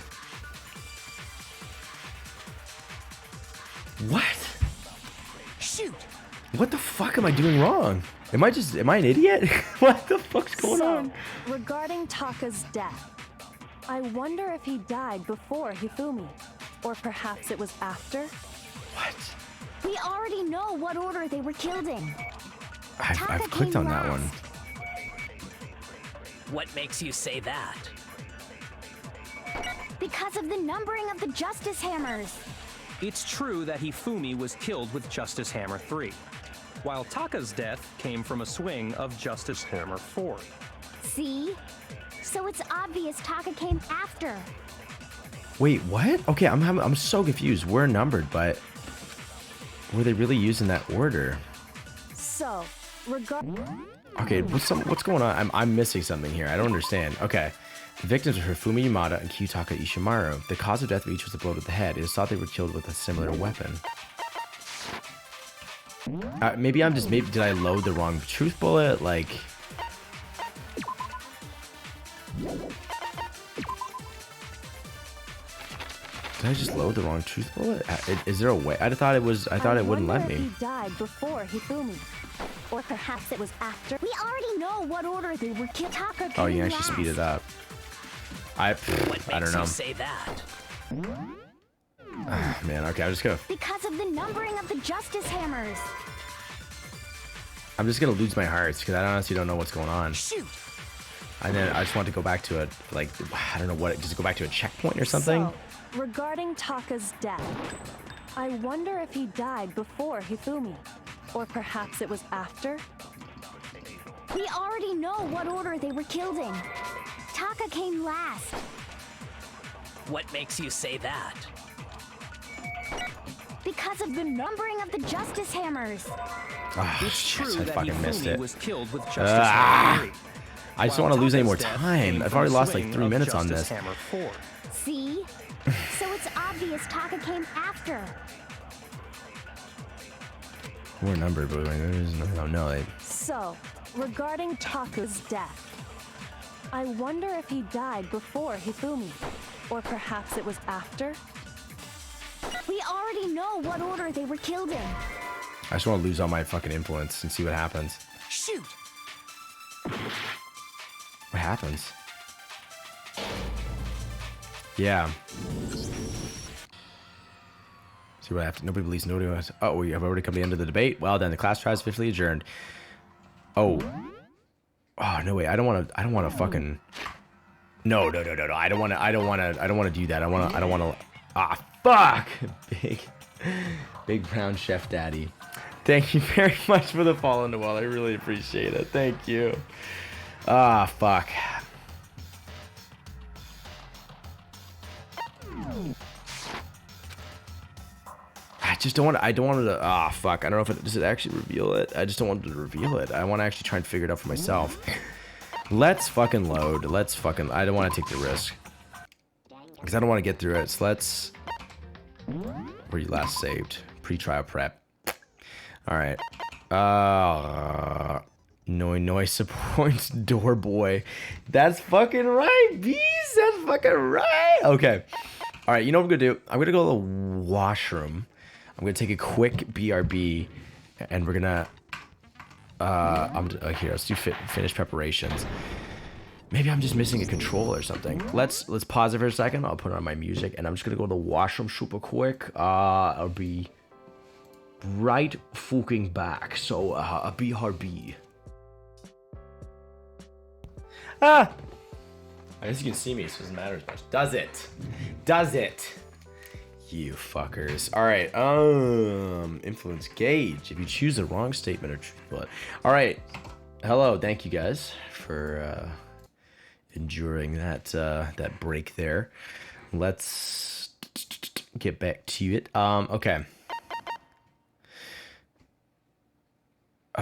What? Shoot! What the fuck am I doing wrong? Am I an idiot? What the fuck's going on? Regarding Taka's death, I wonder if he died before Hifumi, or perhaps it was after. What? We already know what order they were killed in. I've clicked on that one. What makes you say that? Because of the numbering of the Justice Hammers. It's true that Hifumi was killed with Justice Hammer 3, while Taka's death came from a swing of Justice Hammer 4. See? So it's obvious Taka came after. Wait, what? Okay, I'm so confused. We're numbered, but were they really using that order? So, Okay, what's going on? I'm missing something here. I don't understand. Okay. The victims are Hifumi Yamada and Kyutaka Ishimaru. The cause of death of each was a blow to the head. It is thought they were killed with a similar weapon. Maybe did I load the wrong truth bullet? Like... Did I just load the wrong truth bullet? Is there a way? I thought it wouldn't let me. He died before Hifumi, or perhaps it was after. We already know what order they were killed. Taka came Oh, you can actually last. speed it up. I don't know. You say that? Man, okay, I'm just gonna numbering of the Justice Hammers. I'm just gonna lose my hearts because I honestly don't know what's going on. Shoot! And then I just want to go back to a, like, I don't know what, just go back to a checkpoint or something. So, regarding Taka's death, I wonder if he died before Hifumi, or perhaps it was after. We already know what order they were killed in. came last. What makes you say that? Because of the numbering of the Justice Hammers. Oh, It's shit, true I that fucking missed Hifumi it. was killed with Justice Hammer 3. I just don't while want to lose any more Taka's death time. came I've from already the lost like swing 3 of minutes on Justice this. Hammer 4. See? So it's obvious Taka came after. We're numbered, but no. So, regarding Taku's death, I wonder if he died before Hifumi, or perhaps it was after? We already know what order they were killed in. I just want to lose all my fucking influence and see what happens. Shoot! What happens? Yeah. See what I have to. Nobody believes nobody wants. Oh, we have already come to the end of the debate. Well done. The class trial is officially adjourned. Oh. Oh no way. I don't want to fucking. No. I don't want to do that. I don't want to. Ah, fuck. Big brown chef daddy. Thank you very much for the follow, Noel. I really appreciate it. Thank you. Ah, fuck. I just don't want to. I don't want it to. Ah, fuck. I don't know if it does it actually reveal it. I just don't want it to reveal it. I want to actually try and figure it out for myself. Let's fucking load. Let's fucking. I don't want to take the risk because I don't want to get through it. So let's. Where you last saved? Pre-trial prep. All right. Noi supports door boy. That's fucking right, bees. That's fucking right. Okay. All right. You know what I'm gonna do? I'm gonna go to the washroom. I'm gonna take a quick BRB, and we're gonna. Here. Let's do finish preparations. Maybe I'm just missing a control or something. Let's pause it for a second. I'll put on my music, and I'm just gonna go to the washroom super quick. I'll be right fucking back. So I'll be harby. Ah! I guess you can see me, so it doesn't matter as much. Does it? Does it? You fuckers. Alright, influence gauge. If you choose the wrong statement or truth. Alright. Hello, thank you guys for enduring that break there. Let's get back to it. Okay.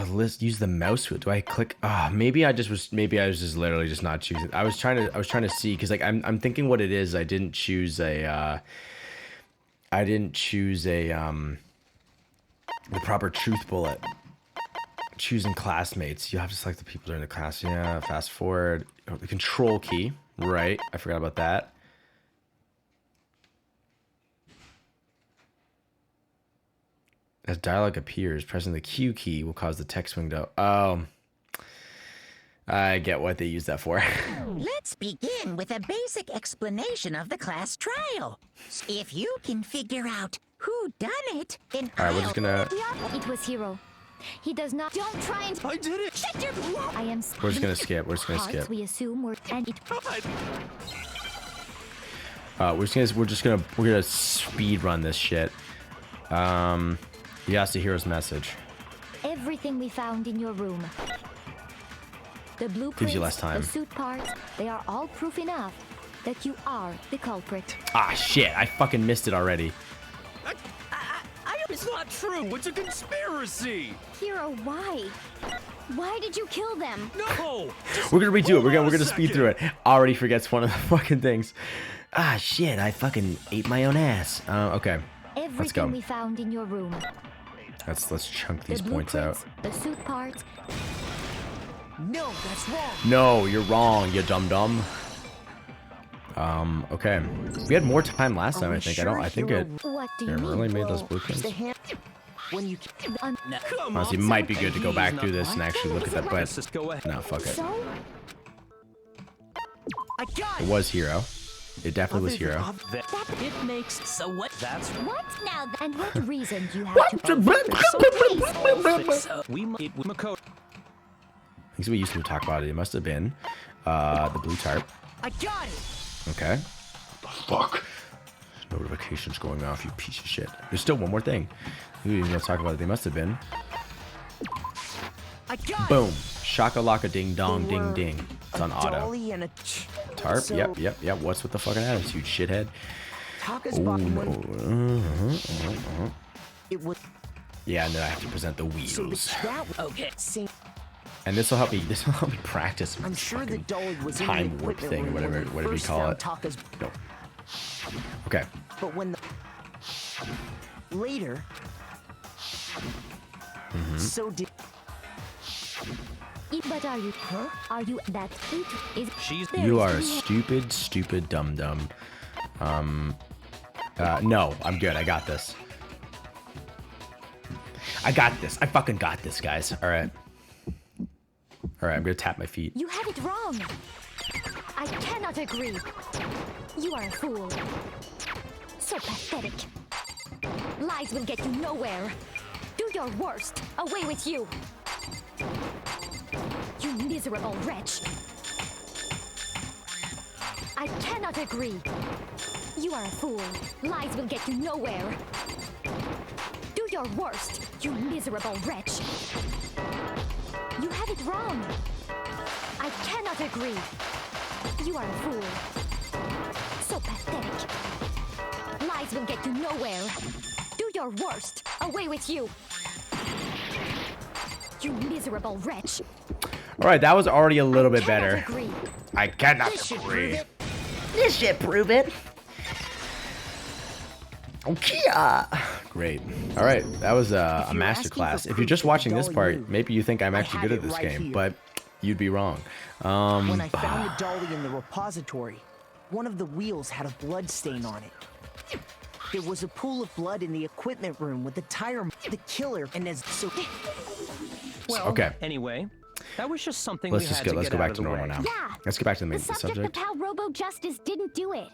Let's use the mouse wheel. Do I click? Maybe I was just literally just not choosing. I was trying to see because like I'm thinking what it is. I didn't choose a the proper truth bullet. Choosing classmates. You have to select the people during the class. Yeah. Fast forward. Oh, the control key. Right. I forgot about that. As dialogue appears, pressing the Q key will cause the text window. Oh, I get what they use that for. Let's begin with a basic explanation of the class trial. If you can figure out who done it, then All right, we're just gonna. It was Hero. He does not. Don't try and. I did it! Shut your. I am. We're just gonna skip. We're just gonna Parts skip. we assume were and it. We're gonna speed run this shit. Yes, the hero's message. Everything we found in your room. The blueprints, Gives you less time. the suit parts, they are all proof enough that you are the culprit. Ah, shit! I fucking missed it already. It's not true! It's a conspiracy! Hero, why? Why did you kill them? No! We're gonna redo it. We're Hold on gonna a speed second. through it. Already forgets one of the fucking things. Ah, shit! I fucking ate my own ass. Okay. Everything Let's go. we found in your room. Let's chunk these The points out. blueprints, the suit parts. No, that's wrong. No, you're wrong, you dum dum. Okay. We had more time last time, I think. I think it. What do you Here, mean? really made those Well, blueprints. the hand when you Come Honestly, it on, might be good to go He's back not through this and right. actually look at that, Let's but just go ahead. no, fuck it. So? I got It was Hero. It definitely was Hero. It makes so what? That's What now? And what reason do you have to? So we it Makoto. Things we used to talk about it. It must have been the blue tarp. I got it. Okay. Fuck. Notifications going off, you piece of shit. There's still one more thing. We didn't even talk about it. They must have been. I got Boom. Shaka laka ding dong ding ding. It's on a auto. dolly and a Tarp. So- Yep. What's with the fucking attitude, shithead? Taka's Ooh, body no. went. It was Yeah, and then I have to present the so wheels. that Okay. same. And this will help me. This will help me practice. I'm this sure the fucking dolly was in time the warp equipment thing, or room whatever, when we whatever you first call found it. Taka's. No. Okay. But when later, so did. But are you? Huh? Are you that sweet? Is She's You are a stupid dum dum. No, I'm good. I got this. I fucking got this, guys. All right. I'm gonna tap my feet. You have it wrong. I cannot agree. You are a fool. So pathetic. Lies will get you nowhere. Do your worst. Away with you. You miserable wretch. I cannot agree. You are a fool. Lies will get you nowhere. Do your worst, you miserable wretch. You have it wrong. I cannot agree. You are a fool. So pathetic. Lies will get you nowhere. Do your worst. Away with you. You miserable wretch. All right, that was already a little bit Cannot better. agree. I cannot This should prove agree. it. This should prove it. Okay. Great. All right, that was a you're master asking class. for If you're proof just that the watching this dolly part, moved, maybe you think I'm I actually have good at it this right game, here. but you'd be wrong. When I found the dolly in the repository, one of the wheels had a blood stain on it. There was a pool of blood in the equipment room with the tire, the killer, and as so. well. Okay. Anyway, that was just something Let's we just had go. to Let's get go out back of to the normal way. now. Yeah. Let's get back to the main the subject subject. of how Robo Justice didn't do it?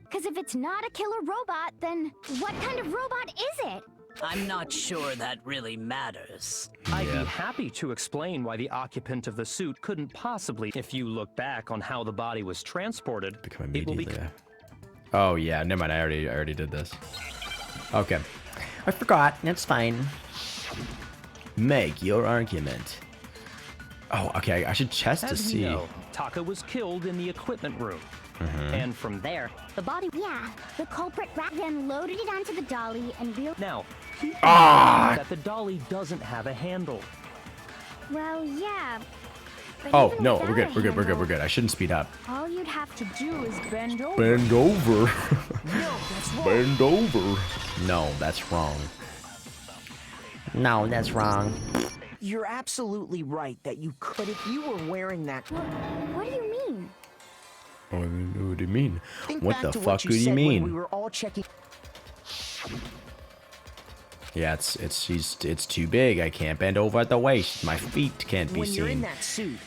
Because if it's not a killer robot, then what kind of robot is it? I'm not sure that really matters. I'd Yeah. be happy to explain why the occupant of the suit couldn't possibly. If you look back on how the body was transported, Become it will be. immediately. Oh yeah, never mind. I already did this. Okay. I forgot. That's fine. Make your argument. Oh, okay. I should test to As see. we know, Taka was killed in the equipment room. And from there, the body. Yeah, the culprit then loaded it onto the dolly and Now, keep in Ah! mind that the dolly doesn't have a handle. Well, yeah. But Oh even no, without we're good. a We're good. We're good. handle, We're good. I shouldn't speed up. All you'd have to do is bend over. Bend over. No, that's wrong. Bend over. No, that's wrong. No, that's wrong. You're absolutely right that you could if you were wearing that. What do you mean? What do you mean? Think What back the to fuck what do you said when mean? we were all checking. Yeah, it's too big. I can't bend over at the waist. My feet can't be When you're in seen. that suit.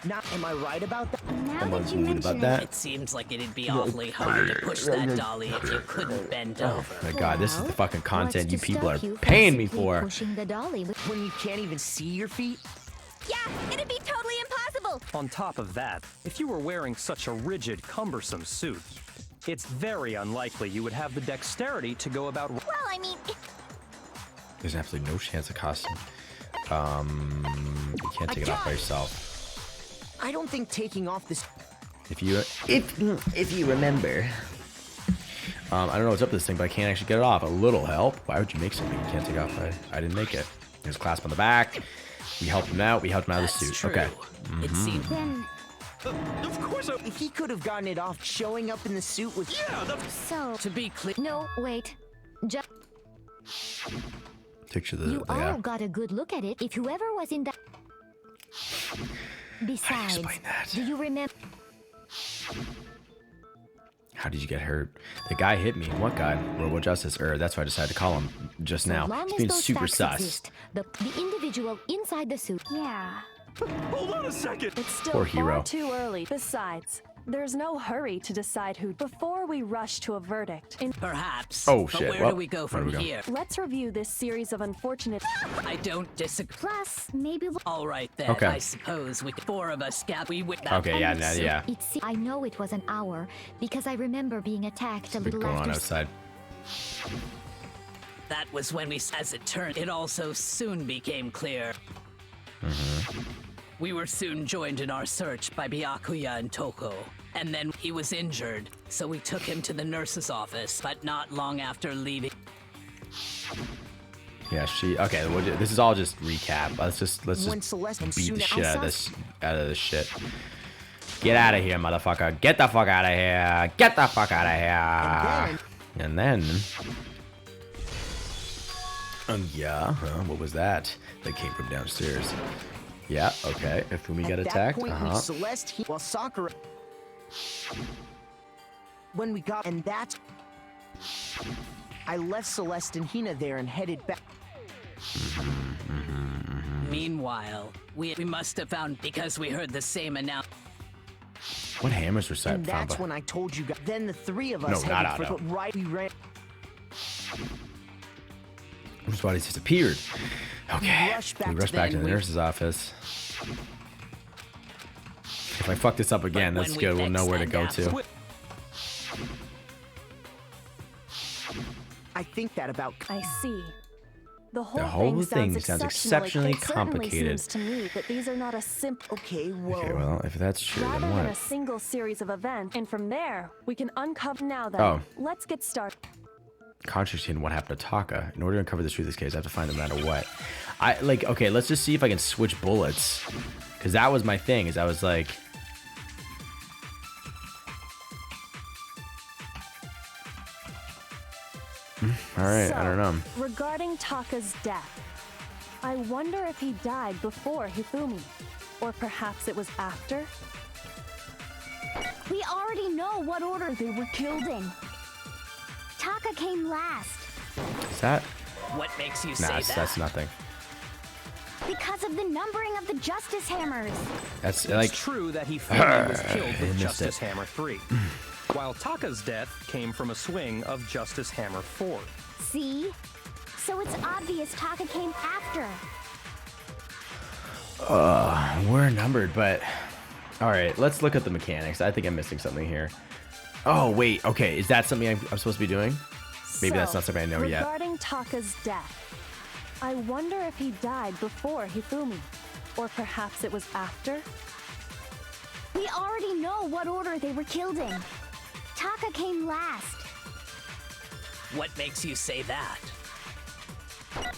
Not, am I right about that? Now Am I that you good mention about that? It seems like it'd be awfully hard to push that dolly if you couldn't bend over. My God, this is the fucking content you what's to people are stop you from paying me simply for. Pushing the dolly with When you can't even see your feet? Yeah, it'd be totally impossible. On top of that, if you were wearing such a rigid, cumbersome suit, it's very unlikely you would have the dexterity to go about. Well, I mean, There's absolutely no chance of costume. You can't take it off by yourself. I don't think taking off this. If you, If you remember. I don't know what's up with this thing, but I can't actually get it off. A little help. Why would you make something you can't take off? I didn't make it. There's a clasp on the back. We helped him out. We helped him out of the That's suit. true. Okay. It seems then. Of course I. If he could have gotten it off, showing up in the suit with. Yeah, So to be clear. no, wait. Just Picture the. you all Yeah. got a good look at it. If whoever was in that. Besides, explain that? do you remember? How did you get hurt? The guy hit me. What guy? Robo Justice. That's why I decided to call him just now. So long He's as being those super facts sus. exist, the individual inside the suit. Yeah. Hold on a second. It's still Poor far hero. too early. Besides, there's no hurry to decide who before we rush to a verdict. Perhaps. Oh, but shit. where Well, do we go where from do we go? here? Let's review this series of unfortunate. I don't disagree. Plus, maybe. All right then. Okay. I suppose we four of us we with that. Okay, yeah, yeah. I know it was an hour because I remember being attacked a What's little going on after. outside? That was when we, as it turned, it also soon became clear. We were soon joined in our search by Byakuya and Toko. and then he was injured, so we took him to the nurse's office, but not long after leaving. Yeah, okay, this is all just recap. Let's just Celeste beat the soon shit out of outside- this shit. Get out of here, motherfucker. Get the fuck out of here. Get the fuck out of here. And then yeah, what was that? That came from downstairs. Yeah, okay. Ifumi got attacked. At that point, Celeste, well, Sakura. When we got, and that's, I left Celeste and Hina there and headed back. Meanwhile, we must have found, because we heard the same announcement. What hammers were set? And that's when I told you guys. Then the three of us headed for the right. We ran. Whose bodies disappeared? Okay. We rushed back to the nurse's office. If I fuck this up again, that's good. We'll know where to go to. I think that about. I see. The whole thing sounds exceptionally complicated. Seems to me that these are not a simple. Okay, well, if that's true, rather then what? than a single series of events, and from there we can uncover. Now then, let's get started. Contradicting what happened to Taka. In order to uncover the truth of this case, I have to find them no matter what. Okay, let's just see if I can switch bullets. Because that was my thing, is I was like... Alright, I don't know. Regarding Taka's death, I wonder if he died before Hifumi. Or perhaps it was after? We already know what order they were killed in. Taka came last. Is that? What makes you say that? That's nothing. Because of the numbering of the Justice Hammers. That's like... It's true that Hifumi was killed with Justice Hammer 3. While Taka's death came from a swing of Justice Hammer 4. See? So it's obvious Taka came after. We're numbered, but... Alright, let's look at the mechanics. I think I'm missing something here. Oh, wait, okay. Is that something I'm supposed to be doing? Maybe that's not something I know yet. Regarding Taka's death, I wonder if he died before Hifumi. Or perhaps it was after? We already know what order they were killed in. Taka came last. What makes you say that?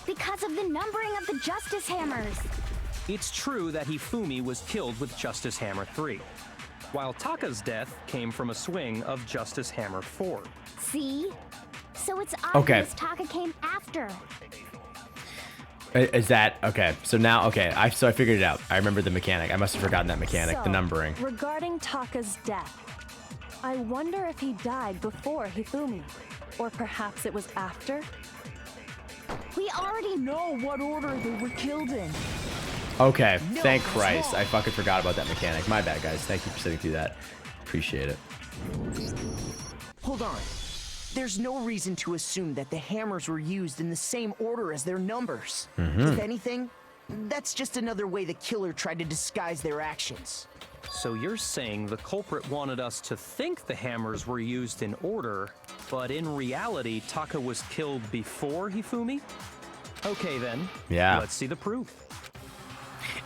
Because of the numbering of the Justice Hammers. It's true that Hifumi was killed with Justice Hammer 3. While Taka's death came from a swing of Justice Hammer 4. See? So it's obvious Taka came after. Is that... Okay, so now... Okay, so I figured it out. I remember the mechanic. I must have forgotten that mechanic, the numbering. Regarding Taka's death, I wonder if he died before Hifumi. Or perhaps it was after? We already know what order they were killed in. Okay, thank Christ. I fucking forgot about that mechanic. My bad, guys. Thank you for sitting through that. Appreciate it. Hold on. There's no reason to assume that the hammers were used in the same order as their numbers. If anything, that's just another way the killer tried to disguise their actions. So you're saying the culprit wanted us to think the hammers were used in order, but in reality, Taka was killed before Hifumi? Okay then. Yeah. Let's see the proof.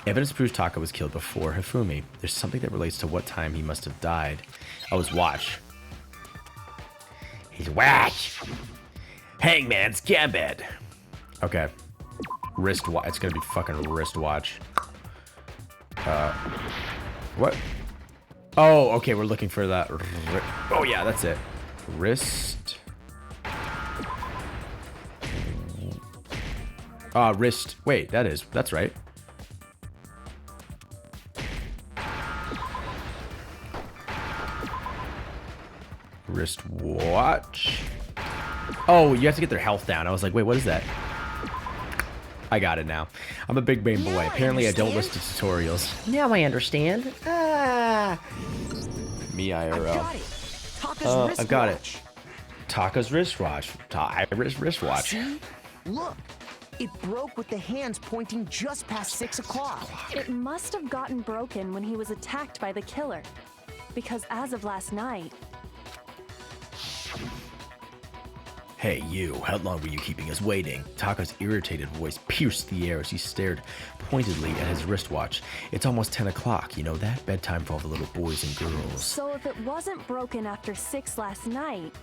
Evidence proves Taka was killed before Hifumi. There's something that relates to what time he must have died. Oh, his watch. His watch! Hangman's Gambit! Okay. Wrist watch. It's gonna be fucking wristwatch. What? Oh, okay, we're looking for that. Oh, yeah, that's it. Wrist. Wrist. Wait, that's right. Wristwatch. Oh, you have to get their health down. I was like, wait, what is that? I got it now. I'm a big brain boy. Apparently, I don't listen to tutorials. Now I understand. Me IRL. I got it. Taka's wristwatch. Wristwatch. See? Look. It broke with the hands pointing just past 6 o'clock. It must have gotten broken when he was attacked by the killer. Because as of last night... Hey, you, how long were you keeping us waiting? Taka's irritated voice pierced the air as he stared pointedly at his wristwatch. It's almost 10 o'clock, you know that? Bedtime for all the little boys and girls. So if it wasn't broken after 6 last night,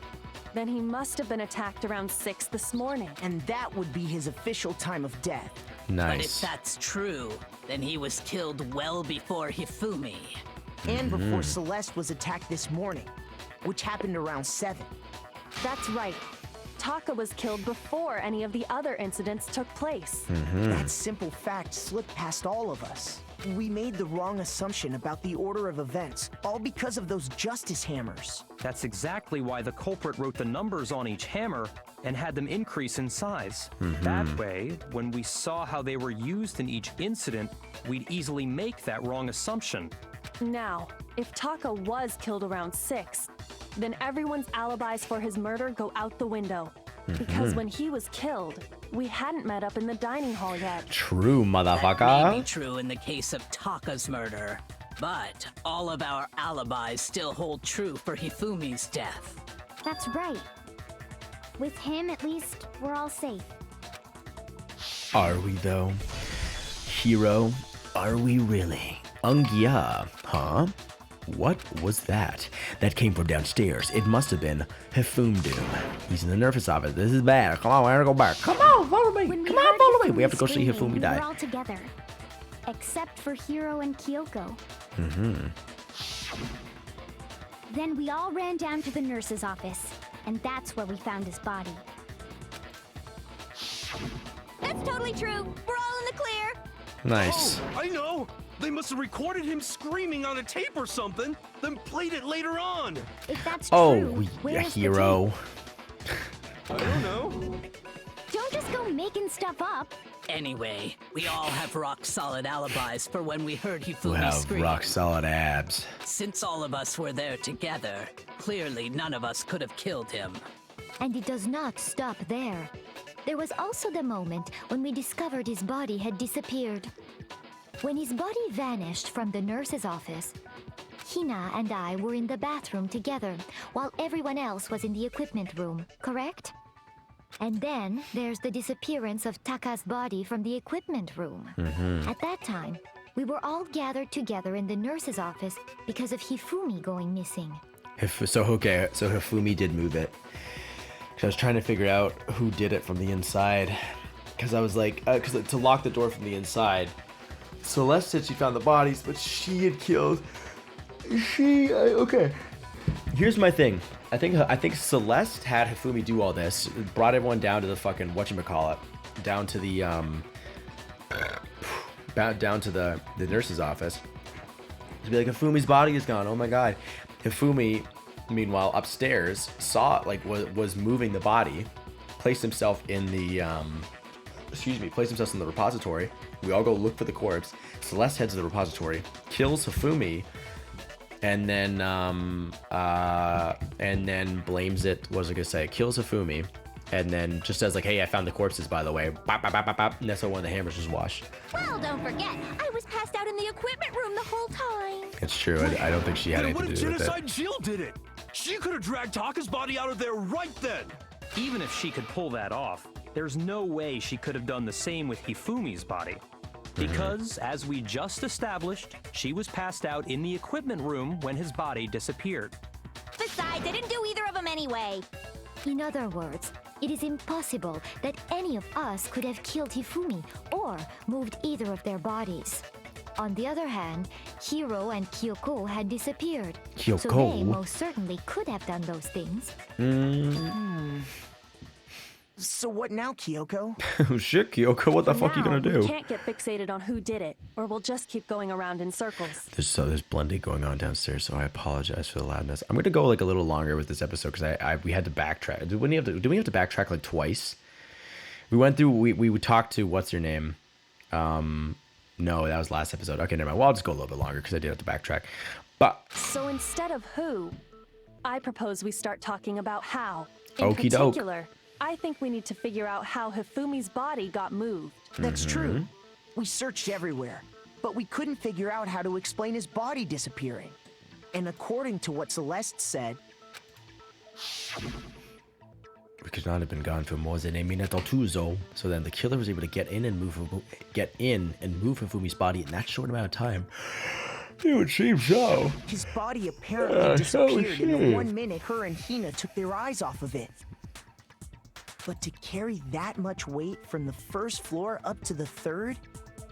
then he must have been attacked around 6 this morning. And that would be his official time of death. But if Nice. that's true, then he was killed well before Hifumi. And before Celeste was attacked this morning, which happened around 7. That's right. Taka was killed before any of the other incidents took place. That simple fact slipped past all of us. We made the wrong assumption about the order of events, all because of those justice hammers. That's exactly why the culprit wrote the numbers on each hammer and had them increase in size. That way, when we saw how they were used in each incident, we'd easily make that wrong assumption. Now, if Taka was killed around 6, then everyone's alibis for his murder go out the window. Because when he was killed, we hadn't met up in the dining hall yet. True, That may be motherfucker. true in the case of Taka's murder, but all of our alibis still hold true for Hifumi's death. That's right. With him, at least, we're all safe. Are we though? Hero, are we really? Ungya, huh? What was that? That came from downstairs. It must have been Hifumdoom. He's in the nurse's office. This is bad. Come on, we're gonna go back. Come on, follow me. When we Come on, heard follow me. We Hifumi have to go see screaming, Hifumi we die. were all together, except for Hiro and Kyoko. Then we all ran down to the nurse's office, and that's where we found his body. That's totally true. We're all in the clear. Nice. Oh, I know! They must have recorded him screaming on a tape or something, then played it later on. If that's Oh, true, yeah, where's the hero. I don't know. tape? Don't just go making stuff up. Anyway, we all have rock-solid alibis for when we heard Who Hifumi have scream. rock solid abs. Since all of us were there together, clearly none of us could have killed him. And it does not stop there. There was also the moment when we discovered his body had disappeared. When his body vanished from the nurse's office, Hina and I were in the bathroom together while everyone else was in the equipment room, correct? And then there's the disappearance of Taka's body from the equipment room. At that time, we were all gathered together in the nurse's office because of Hifumi going missing. So Hifumi did move it. 'Cause I was trying to figure out who did it from the inside. Because I was like, to lock the door from the inside. Celeste said she found the bodies, but she had killed. Okay. Here's my thing. I think Celeste had Hifumi do all this, brought everyone down to the fucking whatchamacallit, down to the down to the nurse's office. To be like, Hifumi's body is gone. Oh my god. Hifumi, meanwhile, upstairs saw was moving the body, placed himself in the placed himself in the repository. We all go look for the corpse. Celeste heads to the repository, kills Hifumi, and then blames it. What was I gonna say? Kills Hifumi, and then just says like, "Hey, I found the corpses, by the way." Bop, bop, bop, bop, bop. And that's how one of the hammers was washed. Well, don't forget, I was passed out in the equipment room the whole time. It's true. I don't think she had Then what anything if to do with it. Genocide Jill did it? She could have dragged Taka's body out of there right then. Even if she could pull that off, there's no way she could have done the same with Hifumi's body. Because, as we just established, she was passed out in the equipment room when his body disappeared. Besides, I didn't do either of them anyway. In other words, it is impossible that any of us could have killed Hifumi or moved either of their bodies. On the other hand, Hiro and Kyoko had disappeared. So Kyoko? they most certainly could have done those things. So what now, Kyoko? Oh shit, Kyoko, what the fuck are you gonna do? We can't get fixated on who did it, or we'll just keep going around in circles. There's blending going on downstairs, so I apologize for the loudness. I'm gonna go like a little longer with this episode because we had to backtrack. Do we have to backtrack like twice? We went through. We talked to what's her name? No, that was last episode. Okay, never mind. Well, I'll just go a little bit longer because I did have to backtrack. But So instead of who, I propose we start talking about how. In Okie doke. particular, I think we need to figure out how Hifumi's body got moved. That's true. We searched everywhere, but we couldn't figure out how to explain his body disappearing. And according to what Celeste said, We could not have been gone for more than a minute or two, though. So then the killer was able to get in and move Hifumi's body in that short amount of time. It would seem so. His body apparently disappeared in the 1 minute her and Hina took their eyes off of it. But to carry that much weight from the first floor up to the third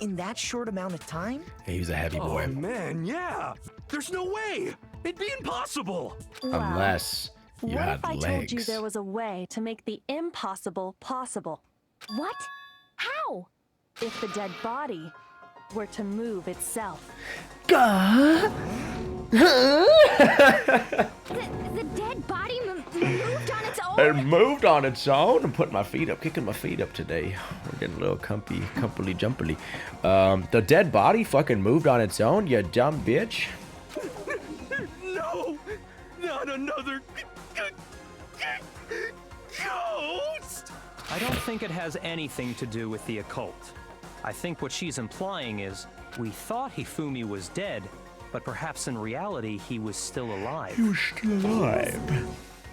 in that short amount of time? Hey, he was a heavy boy. Oh man, yeah. There's no way. It'd be impossible. Well, Unless you what had if I legs. told you there was a way to make the impossible possible? What? How? If the dead body were to move itself. The dead body moved on its own? It moved on its own. I'm putting my feet up, kicking my feet up today. We're getting a little comfy, jumpily. The dead body fucking moved on its own, you dumb bitch. No, not another ghost. I don't think it has anything to do with the occult. I think what she's implying is we thought Hifumi was dead, but perhaps in reality he was still alive. He was still alive.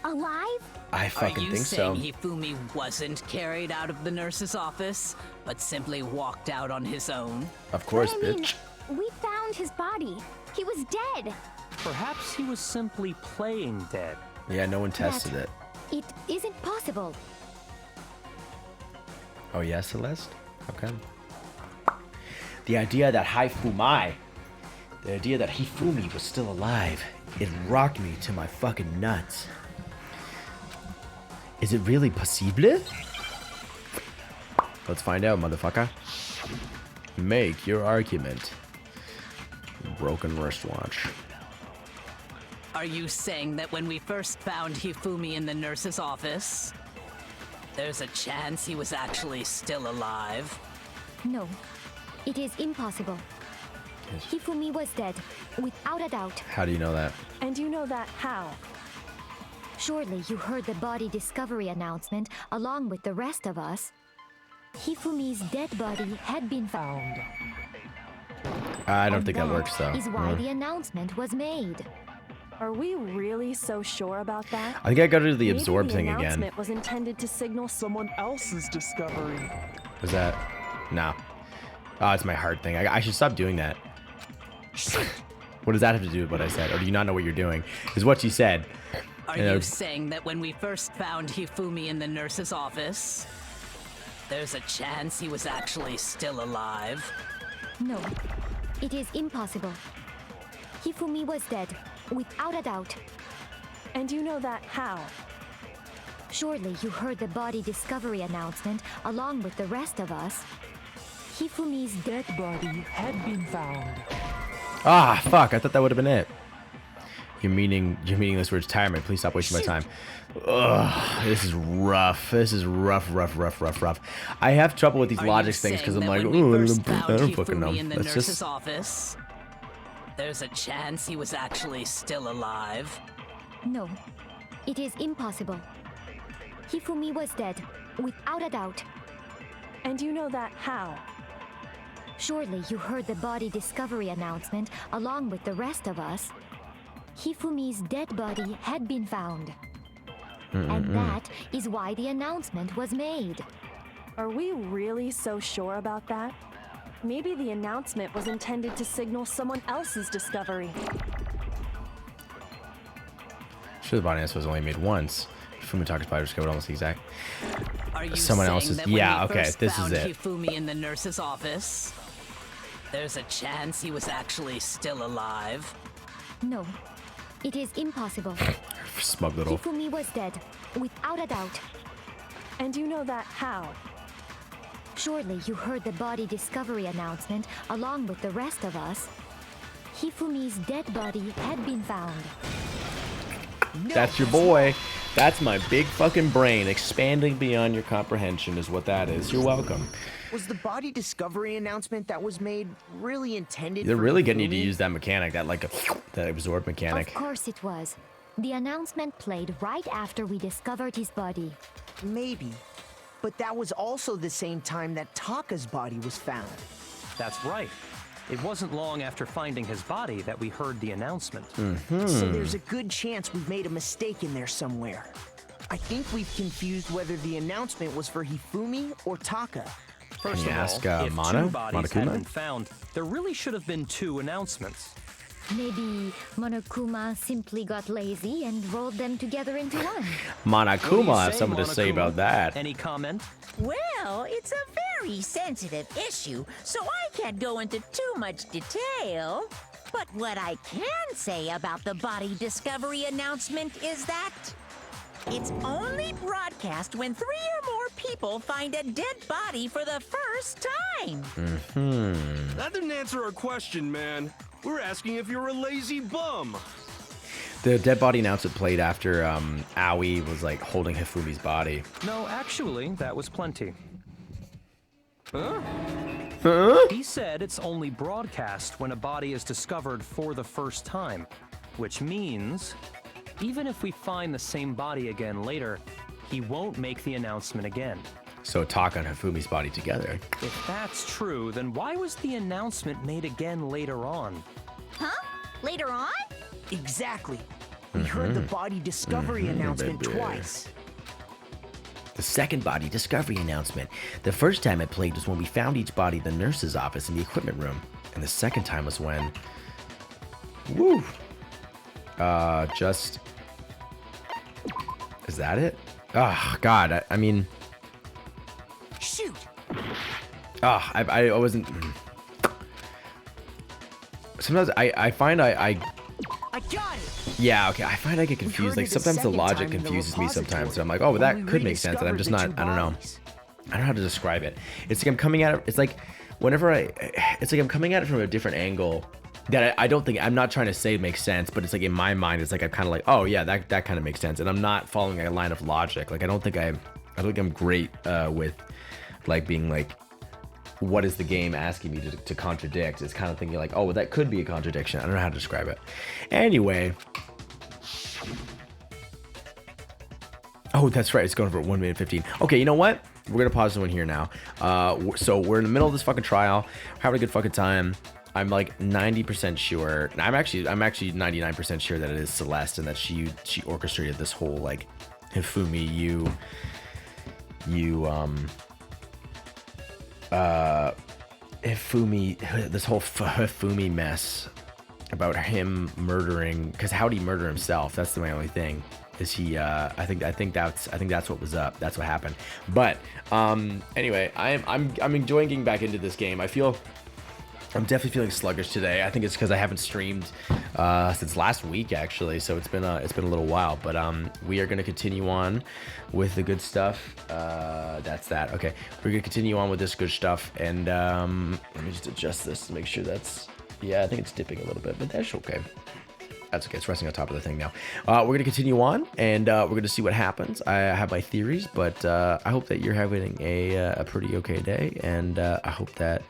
Alive? I fucking Are you think so. saying Hifumi wasn't carried out of the nurse's office, but simply walked out on his own? Of course, But I mean, bitch. we found his body. He was dead. Perhaps he was simply playing dead. Yeah, no one tested it. It isn't possible. Oh yeah, Celeste? Okay. The idea that Hifumi was still alive, it rocked me to my fucking nuts. Is it really possible? Let's find out, motherfucker. Make your argument. Broken wristwatch. Are you saying that when we first found Hifumi in the nurse's office, there's a chance he was actually still alive? No, it is impossible. Hifumi was dead, without a doubt. How do you know that? And you know that how? Surely you heard the body discovery announcement along with the rest of us. Hifumi's dead body had been found. I don't And think that works though. Is why the announcement was made. Are we really so sure about that? I think I gotta do the Maybe absorb the thing again. announcement was intended to signal someone else's discovery. Is that? No. Oh, it's my heart thing. I should stop doing that. What does that have to do with what I said? Or do you not know what you're doing? Is what you said. Are you saying that when we first found Hifumi in the nurse's office, there's a chance he was actually still alive? No, it is impossible. Hifumi was dead, without a doubt. And you know that how? Surely you heard the body discovery announcement along with the rest of us. Hifumi's dead body had been found. Ah, fuck. I thought that would have been it. You're meaning this word's retirement. Please stop wasting my time. Ugh, this is rough. This is rough. I have trouble with these Are logic you things because saying I'm that like, when we ooh, first I found don't fucking know. Hifumi in the Let's nurse's just office, there's a chance he was actually still alive? No, it is impossible. Hifumi was dead, without a doubt. And you know that how? Surely you heard the body discovery announcement along with the rest of us. Hifumi's dead body had been found. And that is why the announcement was made. Are we really so sure about that? Maybe the announcement was intended to signal someone else's discovery. Sure, the body was only made once. Fumitaka's body discovered almost the exact. Are you Someone saying else's. that when Yeah, we okay, first this is found it. Hifumi in the nurse's office, there's a chance he was actually still alive? No, it is impossible. Smug little. Hifumi was dead, without a doubt. And you know that how? Surely you heard the body discovery announcement along with the rest of us. Hifumi's dead body had been found. That's your boy. That's my big fucking brain expanding beyond your comprehension is what that is. You're welcome. Was the body discovery announcement that was made really intended They're for really getting you to Hifumi? use that mechanic, that absorb mechanic. Of course it was. The announcement played right after we discovered his body. Maybe. But that was also the same time that Taka's body was found. That's right. It wasn't long after finding his body that we heard the announcement. So there's a good chance we've made a mistake in there somewhere. I think we've confused whether the announcement was for Hifumi or Taka. First you of ask, all, if Mono? two bodies had Monokuma? been found, there really should have been two announcements. Maybe Monokuma simply got lazy and rolled them together into one. What do Monokuma you has say, something to say Monokuma? about that. Any comment? Well, it's a very sensitive issue, so I can't go into too much detail. But what I can say about the body discovery announcement is that it's only broadcast when 3 or more people find a dead body for the first time. That didn't answer our question, man. We're asking if you're a lazy bum. The dead body announcement played after Aoi was like holding Hifumi's body. No, actually, that was plenty. Huh? He said it's only broadcast when a body is discovered for the first time, which means even if we find the same body again later, he won't make the announcement again. So Taka and Hifumi's body together. If that's true, then why was the announcement made again later on? Huh? Later on? Exactly. We heard the body discovery announcement baby. twice. The second body discovery announcement. The first time it played was when we found each body in the nurse's office in the equipment room. And the second time was when... Woo! Just... Is that it? Oh, God. I mean... Shoot! Oh, I wasn't... Sometimes I find I got it! yeah, okay, I find I get confused. heard Like, it the sometimes the second logic time in the confuses me sometimes. repository So I'm like, oh, well, that when we could make sense. And I'm just not, rediscovered the I don't know. two bodies. I don't know how to describe it. It's like I'm coming at it, it's like whenever it's like I'm coming at it from a different angle that I don't think, I'm not trying to say makes sense, but it's like in my mind, it's like I'm kind of like, oh yeah, that kind of makes sense. And I'm not following a line of logic. Like, I don't think I'm great with like being like, what is the game asking me to contradict? It's kind of thinking like, oh, well, that could be a contradiction. I don't know how to describe it. Anyway. Oh, that's right. It's going for 1 minute 15. Okay, you know what? We're going to pause this one here now. So we're in the middle of this fucking trial. We're having a good fucking time. I'm like 90% sure. I'm actually 99% sure that it is Celeste and that she orchestrated this whole like Hifumi, Hifumi, this whole Hifumi mess about him murdering, because how'd he murder himself? That's my only thing. Is he I think that's what was up. That's what happened. But anyway, I'm enjoying getting back into this game. I'm definitely feeling sluggish today. I think it's because I haven't streamed since last week, actually. So it's been a little while. But we are going to continue on with the good stuff. That's that. Okay, we're going to continue on with this good stuff. And let me just adjust this to make sure that's... Yeah, I think it's dipping a little bit, but that's okay. That's okay. It's resting on top of the thing now. We're going to continue on, and we're going to see what happens. I have my theories, but I hope that you're having a pretty okay day, and I hope that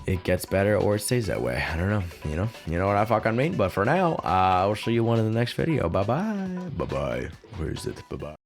it gets better or it stays that way. I don't know. You know what I fucking mean? But for now, I'll show you one in the next video. Bye-bye. Bye-bye. Where is it? Bye-bye.